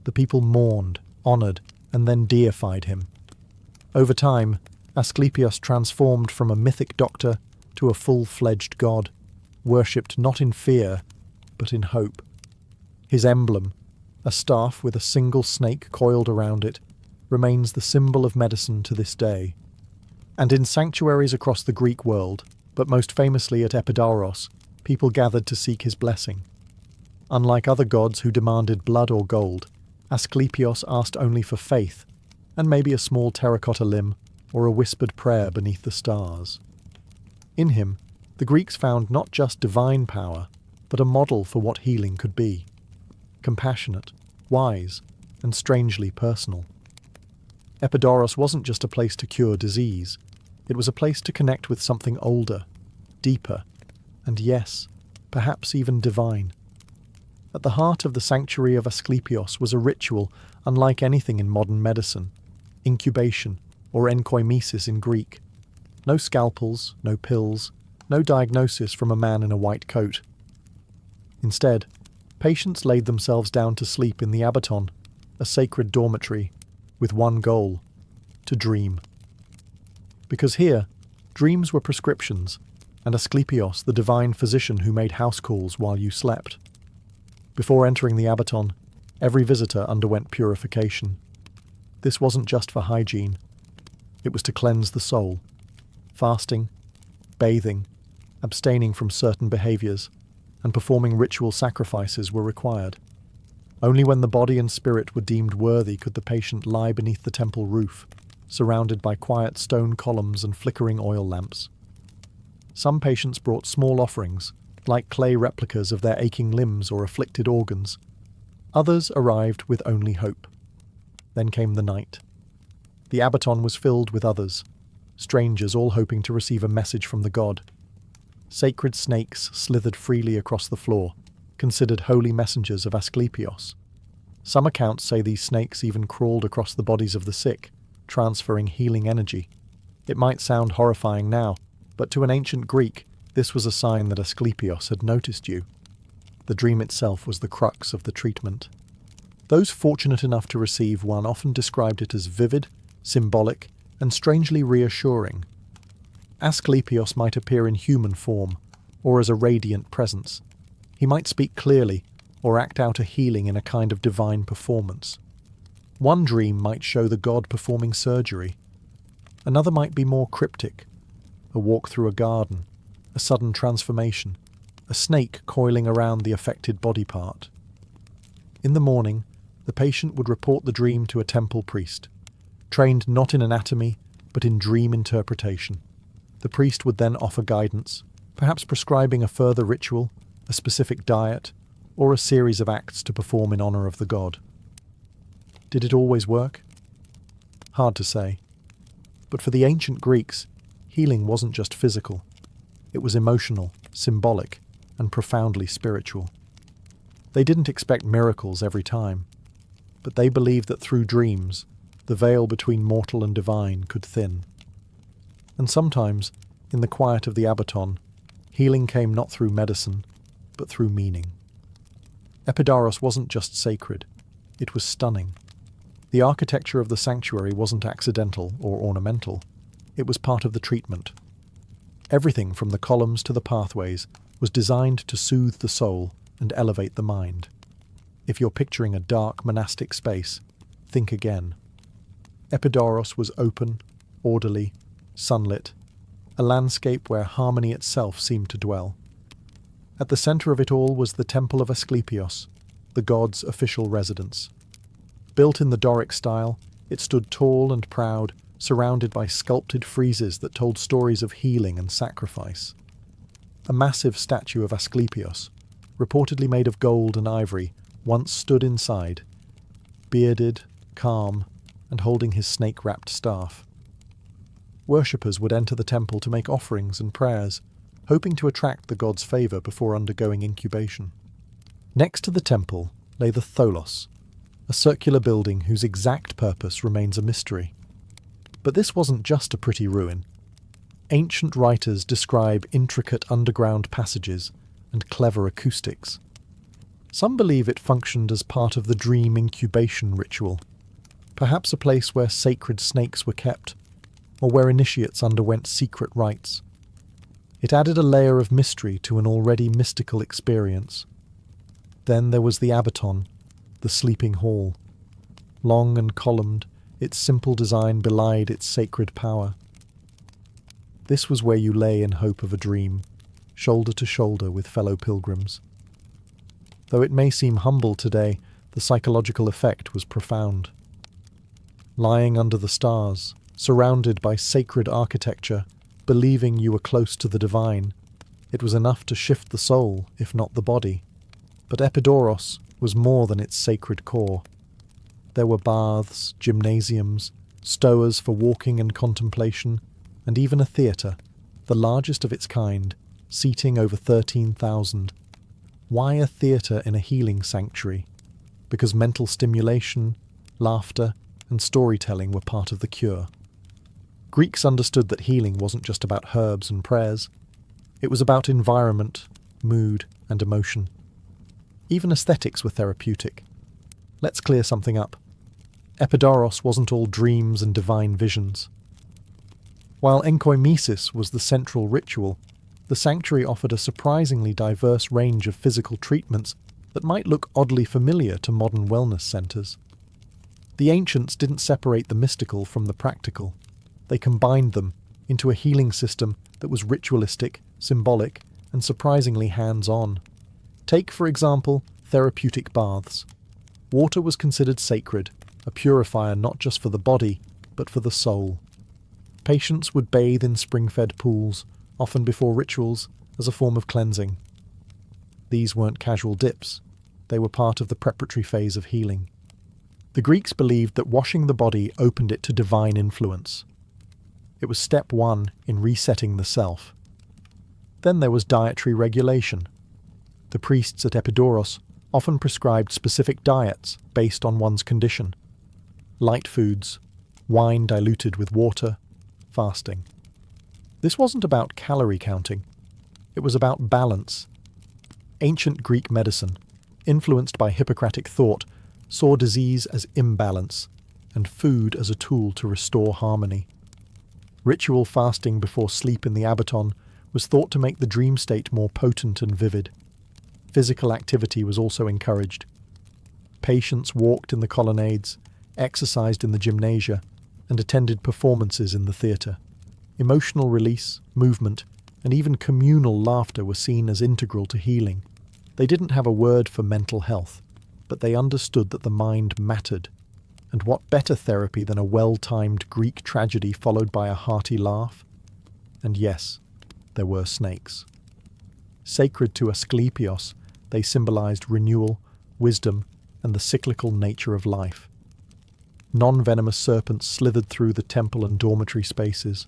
The people mourned, honoured, and then deified him. Over time, Asklepios transformed from a mythic doctor to a full-fledged god, worshipped not in fear, but in hope. His emblem, a staff with a single snake coiled around it, remains the symbol of medicine to this day. And in sanctuaries across the Greek world, but most famously at Epidaurus, people gathered to seek his blessing. Unlike other gods who demanded blood or gold, Asklepios asked only for faith, and maybe a small terracotta limb or a whispered prayer beneath the stars. In him, the Greeks found not just divine power, but a model for what healing could be: compassionate, wise, and strangely personal. Epidaurus wasn't just a place to cure disease, it was a place to connect with something older, deeper, and yes, perhaps even divine. At the heart of the sanctuary of Asklepios was a ritual unlike anything in modern medicine: incubation, or enkoimesis in Greek. No scalpels, no pills, no diagnosis from a man in a white coat. Instead, patients laid themselves down to sleep in the abaton, a sacred dormitory, with one goal: to dream. Because here, dreams were prescriptions, and Asklepios, the divine physician who made house calls while you slept. Before entering the abaton, every visitor underwent purification. This wasn't just for hygiene. It was to cleanse the soul. Fasting, bathing, abstaining from certain behaviours, and performing ritual sacrifices were required. Only when the body and spirit were deemed worthy could the patient lie beneath the temple roof, surrounded by quiet stone columns and flickering oil lamps. Some patients brought small offerings, like clay replicas of their aching limbs or afflicted organs. Others arrived with only hope. Then came the night. The abaton was filled with others, strangers all hoping to receive a message from the god. Sacred snakes slithered freely across the floor, considered holy messengers of Asklepios. Some accounts say these snakes even crawled across the bodies of the sick, transferring healing energy. It might sound horrifying now, but to an ancient Greek, this was a sign that Asklepios had noticed you. The dream itself was the crux of the treatment. Those fortunate enough to receive one often described it as vivid, symbolic, and strangely reassuring. Asklepios might appear in human form, or as a radiant presence. He might speak clearly, or act out a healing in a kind of divine performance. One dream might show the god performing surgery. Another might be more cryptic: a walk through a garden, a sudden transformation, a snake coiling around the affected body part. In the morning, the patient would report the dream to a temple priest, trained not in anatomy, but in dream interpretation. The priest would then offer guidance, perhaps prescribing a further ritual, a specific diet, or a series of acts to perform in honor of the god. Did it always work? Hard to say. But for the ancient Greeks, healing wasn't just physical. It was emotional, symbolic, and profoundly spiritual. They didn't expect miracles every time, but they believed that through dreams, the veil between mortal and divine could thin. And sometimes, in the quiet of the Abaton, healing came not through medicine, but through meaning. Epidaurus wasn't just sacred, it was stunning. The architecture of the sanctuary wasn't accidental or ornamental, it was part of the treatment. Everything from the columns to the pathways was designed to soothe the soul and elevate the mind. If you're picturing a dark monastic space, think again. Epidaurus was open, orderly, sunlit, a landscape where harmony itself seemed to dwell. At the center of it all was the temple of Asklepios, the god's official residence. Built in the Doric style, it stood tall and proud, surrounded by sculpted friezes that told stories of healing and sacrifice. A massive statue of Asklepios, reportedly made of gold and ivory, once stood inside, bearded, calm, and holding his snake-wrapped staff. Worshippers would enter the temple to make offerings and prayers, hoping to attract the god's favor before undergoing incubation. Next to the temple lay the tholos, a circular building whose exact purpose remains a mystery. But this wasn't just a pretty ruin. Ancient writers describe intricate underground passages and clever acoustics. Some believe it functioned as part of the dream incubation ritual, perhaps a place where sacred snakes were kept, or where initiates underwent secret rites. It added a layer of mystery to an already mystical experience. Then there was the Abaton, the sleeping hall. Long and columned, its simple design belied its sacred power. This was where you lay in hope of a dream, shoulder to shoulder with fellow pilgrims. Though it may seem humble today, the psychological effect was profound. Lying under the stars, surrounded by sacred architecture, believing you were close to the divine, it was enough to shift the soul, if not the body. But Epidaurus was more than its sacred core. There were baths, gymnasiums, stowers for walking and contemplation, and even a theatre, the largest of its kind, seating over 13,000. Why a theatre in a healing sanctuary? Because mental stimulation, laughter, and storytelling were part of the cure. Greeks understood that healing wasn't just about herbs and prayers. It was about environment, mood, and emotion. Even aesthetics were therapeutic. Let's clear something up. Epidaurus wasn't all dreams and divine visions. While enkoimesis was the central ritual, the sanctuary offered a surprisingly diverse range of physical treatments that might look oddly familiar to modern wellness centers. The ancients didn't separate the mystical from the practical. They combined them into a healing system that was ritualistic, symbolic, and surprisingly hands-on. Take, for example, therapeutic baths. Water was considered sacred, a purifier not just for the body, but for the soul. Patients would bathe in spring-fed pools, often before rituals, as a form of cleansing. These weren't casual dips. They were part of the preparatory phase of healing. The Greeks believed that washing the body opened it to divine influence. It was step one in resetting the self. Then there was dietary regulation. The priests at Epidaurus often prescribed specific diets based on one's condition. Light foods, wine diluted with water, fasting. This wasn't about calorie counting. It was about balance. Ancient Greek medicine, influenced by Hippocratic thought, saw disease as imbalance and food as a tool to restore harmony. Ritual fasting before sleep in the Abaton was thought to make the dream state more potent and vivid. Physical activity was also encouraged. Patients walked in the colonnades, exercised in the gymnasia, and attended performances in the theatre. Emotional release, movement, and even communal laughter were seen as integral to healing. They didn't have a word for mental health, but they understood that the mind mattered. And what better therapy than a well-timed Greek tragedy followed by a hearty laugh? And yes, there were snakes. Sacred to Asklepios, they symbolized renewal, wisdom, and the cyclical nature of life. Non-venomous serpents slithered through the temple and dormitory spaces.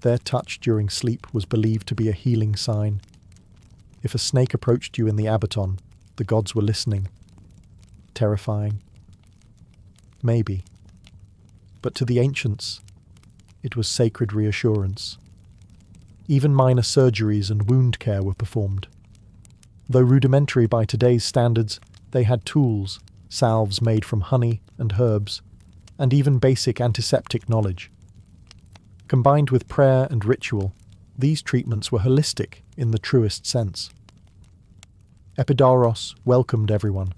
Their touch during sleep was believed to be a healing sign. If a snake approached you in the abaton, the gods were listening. Terrifying? Maybe. But to the ancients, it was sacred reassurance. Even minor surgeries and wound care were performed. Though rudimentary by today's standards, they had tools, salves made from honey and herbs, and even basic antiseptic knowledge. Combined with prayer and ritual, these treatments were holistic in the truest sense. Epidaurus welcomed everyone.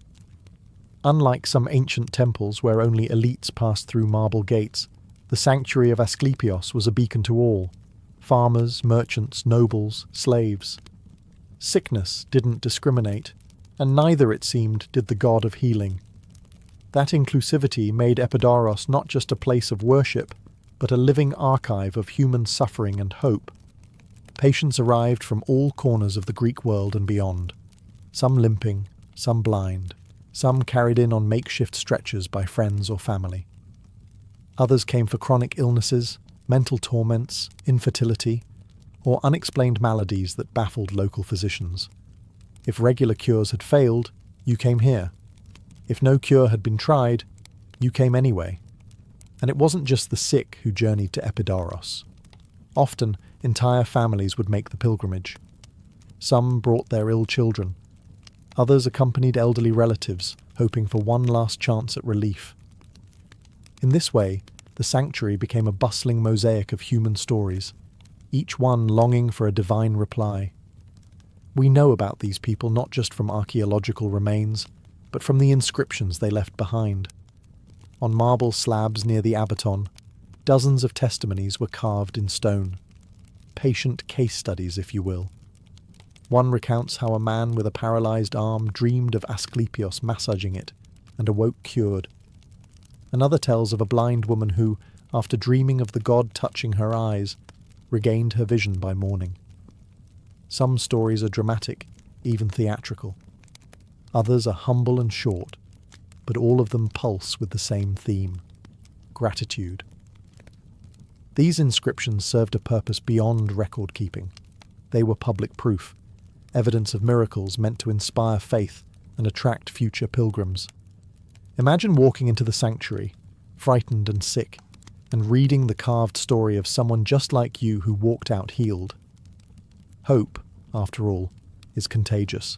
Unlike some ancient temples where only elites passed through marble gates, the sanctuary of Asklepios was a beacon to all: farmers, merchants, nobles, slaves. Sickness didn't discriminate, and neither, it seemed, did the god of healing. That inclusivity made Epidaurus not just a place of worship, but a living archive of human suffering and hope. Patients arrived from all corners of the Greek world and beyond, some limping, some blind, some carried in on makeshift stretchers by friends or family. Others came for chronic illnesses, mental torments, infertility, or unexplained maladies that baffled local physicians. If regular cures had failed, you came here. If no cure had been tried, you came anyway. And it wasn't just the sick who journeyed to Epidaurus. Often, entire families would make the pilgrimage. Some brought their ill children. Others accompanied elderly relatives, hoping for one last chance at relief. In this way, the sanctuary became a bustling mosaic of human stories, each one longing for a divine reply. We know about these people not just from archaeological remains, but from the inscriptions they left behind. On marble slabs near the abaton, dozens of testimonies were carved in stone. Patient case studies, if you will. One recounts how a man with a paralyzed arm dreamed of Asklepios massaging it and awoke cured. Another tells of a blind woman who, after dreaming of the god touching her eyes, regained her vision by morning. Some stories are dramatic, even theatrical. Others are humble and short, but all of them pulse with the same theme: gratitude. These inscriptions served a purpose beyond record-keeping. They were public proof, evidence of miracles meant to inspire faith and attract future pilgrims. Imagine walking into the sanctuary, frightened and sick, and reading the carved story of someone just like you who walked out healed. Hope, after all, is contagious.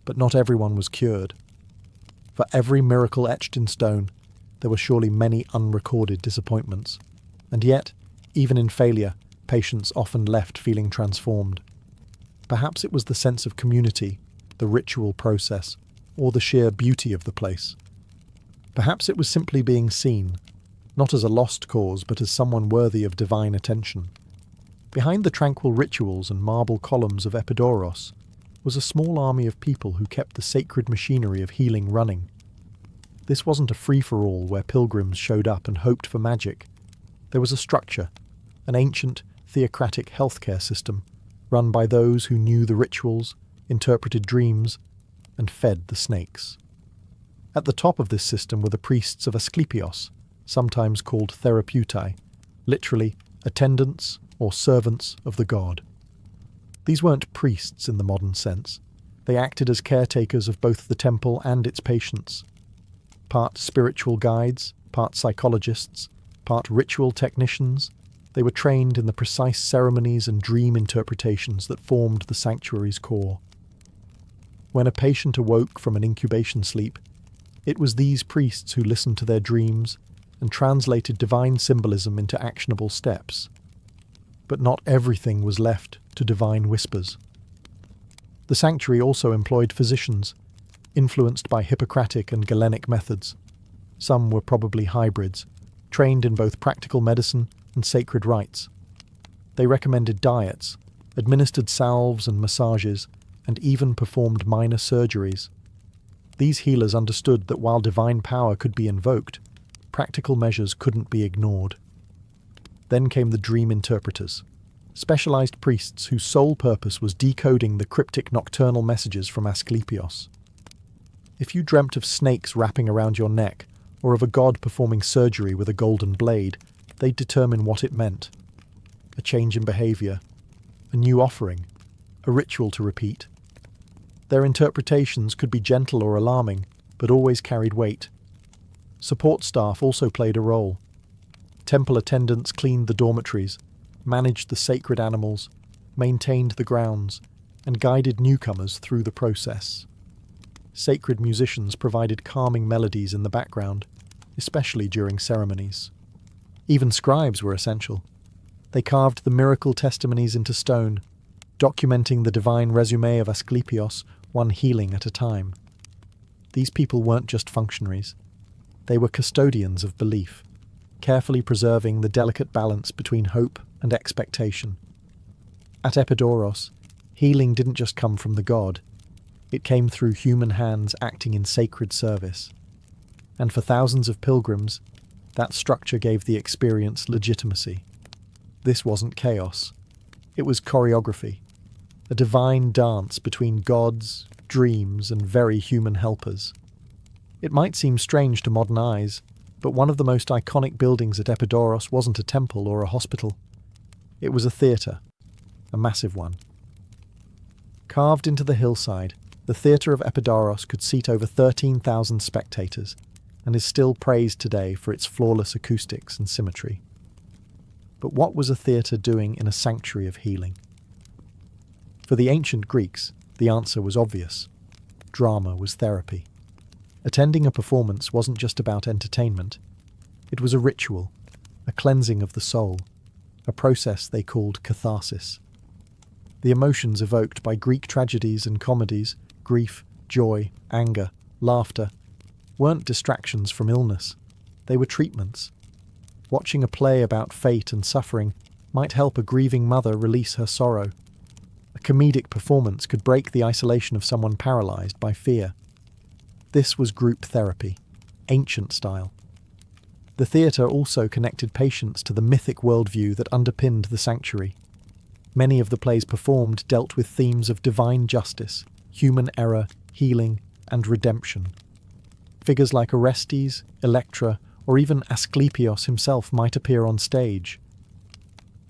But not everyone was cured. For every miracle etched in stone, there were surely many unrecorded disappointments. And yet, even in failure, patients often left feeling transformed. Perhaps it was the sense of community, the ritual process, or the sheer beauty of the place. Perhaps it was simply being seen, not as a lost cause, but as someone worthy of divine attention. Behind the tranquil rituals and marble columns of Epidaurus was a small army of people who kept the sacred machinery of healing running. This wasn't a free-for-all where pilgrims showed up and hoped for magic. There was a structure, an ancient, theocratic healthcare system, run by those who knew the rituals, interpreted dreams, and fed the snakes. At the top of this system were the priests of Asklepios, sometimes called therapeutai, literally attendants or servants of the god. These weren't priests in the modern sense. They acted as caretakers of both the temple and its patients. Part spiritual guides, part psychologists, part ritual technicians, they were trained in the precise ceremonies and dream interpretations that formed the sanctuary's core. When a patient awoke from an incubation sleep, it was these priests who listened to their dreams and translated divine symbolism into actionable steps. But not everything was left to divine whispers. The sanctuary also employed physicians, influenced by Hippocratic and Galenic methods. Some were probably hybrids, trained in both practical medicine and sacred rites. They recommended diets, administered salves and massages, and even performed minor surgeries. These healers understood that while divine power could be invoked, practical measures couldn't be ignored. Then came the dream interpreters, specialized priests whose sole purpose was decoding the cryptic nocturnal messages from Asklepios. If you dreamt of snakes wrapping around your neck, or of a god performing surgery with a golden blade, they'd determine what it meant. A change in behavior, a new offering, a ritual to repeat. Their interpretations could be gentle or alarming, but always carried weight. Support staff also played a role. Temple attendants cleaned the dormitories, managed the sacred animals, maintained the grounds, and guided newcomers through the process. Sacred musicians provided calming melodies in the background, especially during ceremonies. Even scribes were essential. They carved the miracle testimonies into stone, documenting the divine resume of Asklepios, one healing at a time. These people weren't just functionaries. They were custodians of belief, carefully preserving the delicate balance between hope and expectation. At Epidaurus, healing didn't just come from the god. It came through human hands acting in sacred service. And for thousands of pilgrims, that structure gave the experience legitimacy. This wasn't chaos. It was choreography, a divine dance between gods, dreams, and very human helpers. It might seem strange to modern eyes, but one of the most iconic buildings at Epidaurus wasn't a temple or a hospital. It was a theatre, a massive one. Carved into the hillside, the theatre of Epidaurus could seat over 13,000 spectators and is still praised today for its flawless acoustics and symmetry. But what was a theatre doing in a sanctuary of healing? For the ancient Greeks, the answer was obvious. Drama was therapy. Attending a performance wasn't just about entertainment. It was a ritual, a cleansing of the soul, a process they called catharsis. The emotions evoked by Greek tragedies and comedies, grief, joy, anger, laughter, weren't distractions from illness. They were treatments. Watching a play about fate and suffering might help a grieving mother release her sorrow. A comedic performance could break the isolation of someone paralyzed by fear. This was group therapy, ancient style. The theatre also connected patients to the mythic worldview that underpinned the sanctuary. Many of the plays performed dealt with themes of divine justice, human error, healing, and redemption. Figures like Orestes, Electra, or even Asklepios himself might appear on stage.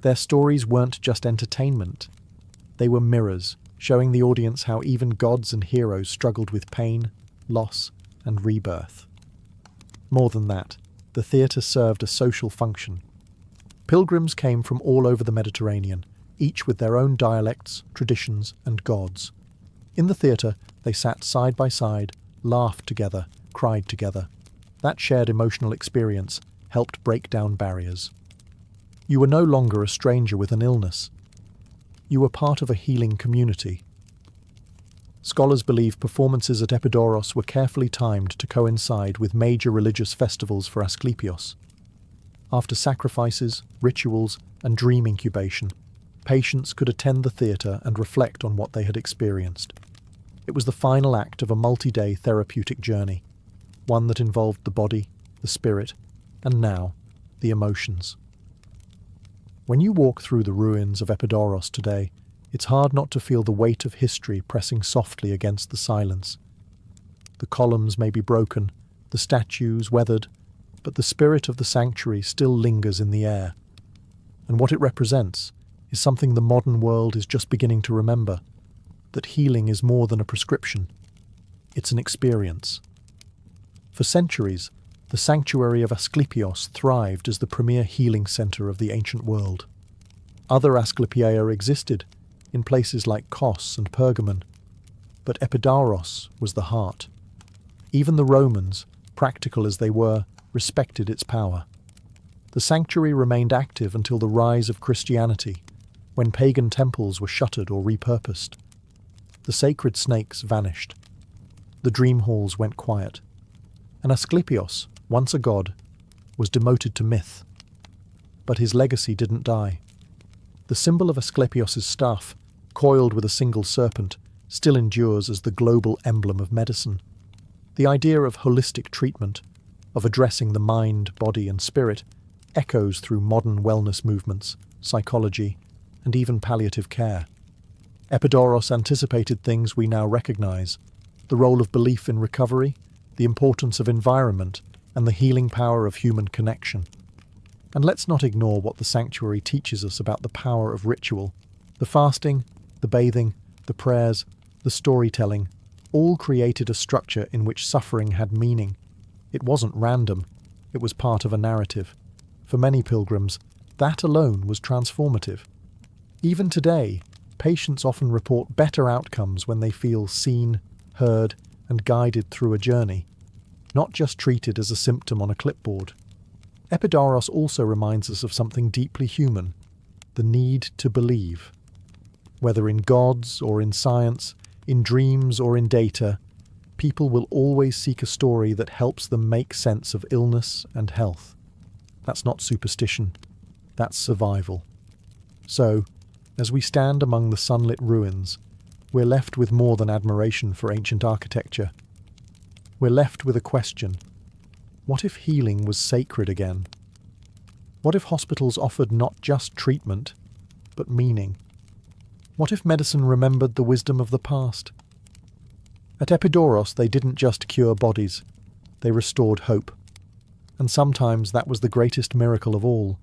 Their stories weren't just entertainment. They were mirrors, showing the audience how even gods and heroes struggled with pain, loss, and rebirth. More than that, the theatre served a social function. Pilgrims came from all over the Mediterranean, each with their own dialects, traditions, and gods. In the theatre, they sat side by side, laughed together, cried together. That shared emotional experience helped break down barriers. You were no longer a stranger with an illness. You were part of a healing community. Scholars believe performances at Epidaurus were carefully timed to coincide with major religious festivals for Asklepios. After sacrifices, rituals, and dream incubation, patients could attend the theatre and reflect on what they had experienced. It was the final act of a multi-day therapeutic journey, one that involved the body, the spirit, and now, the emotions. When you walk through the ruins of Epidaurus today, it's hard not to feel the weight of history pressing softly against the silence. The columns may be broken, the statues weathered, but the spirit of the sanctuary still lingers in the air. And what it represents is something the modern world is just beginning to remember, that healing is more than a prescription. It's an experience. For centuries, the sanctuary of Asklepios thrived as the premier healing centre of the ancient world. Other Asklepieia existed, in places like Kos and Pergamon, but Epidaurus was the heart. Even the Romans, practical as they were, respected its power. The sanctuary remained active until the rise of Christianity, when pagan temples were shuttered or repurposed. The sacred snakes vanished. The dream halls went quiet. And Asklepios, once a god, was demoted to myth. But his legacy didn't die. The symbol of Asklepios' staff, coiled with a single serpent, still endures as the global emblem of medicine. The idea of holistic treatment, of addressing the mind, body, and spirit, echoes through modern wellness movements, psychology, and even palliative care. Epidaurus anticipated things we now recognize: the role of belief in recovery, the importance of environment, and the healing power of human connection. And let's not ignore what the sanctuary teaches us about the power of ritual. The fasting, the bathing, the prayers, the storytelling, all created a structure in which suffering had meaning. It wasn't random, it was part of a narrative. For many pilgrims, that alone was transformative. Even today, patients often report better outcomes when they feel seen, heard, and guided through a journey, not just treated as a symptom on a clipboard. Epidaurus also reminds us of something deeply human: the need to believe. Whether in gods or in science, in dreams or in data, people will always seek a story that helps them make sense of illness and health. That's not superstition, that's survival. So, as we stand among the sunlit ruins, we're left with more than admiration for ancient architecture. We're left with a question: what if healing was sacred again? What if hospitals offered not just treatment, but meaning? What if medicine remembered the wisdom of the past? At Epidaurus, they didn't just cure bodies, they restored hope. And sometimes that was the greatest miracle of all.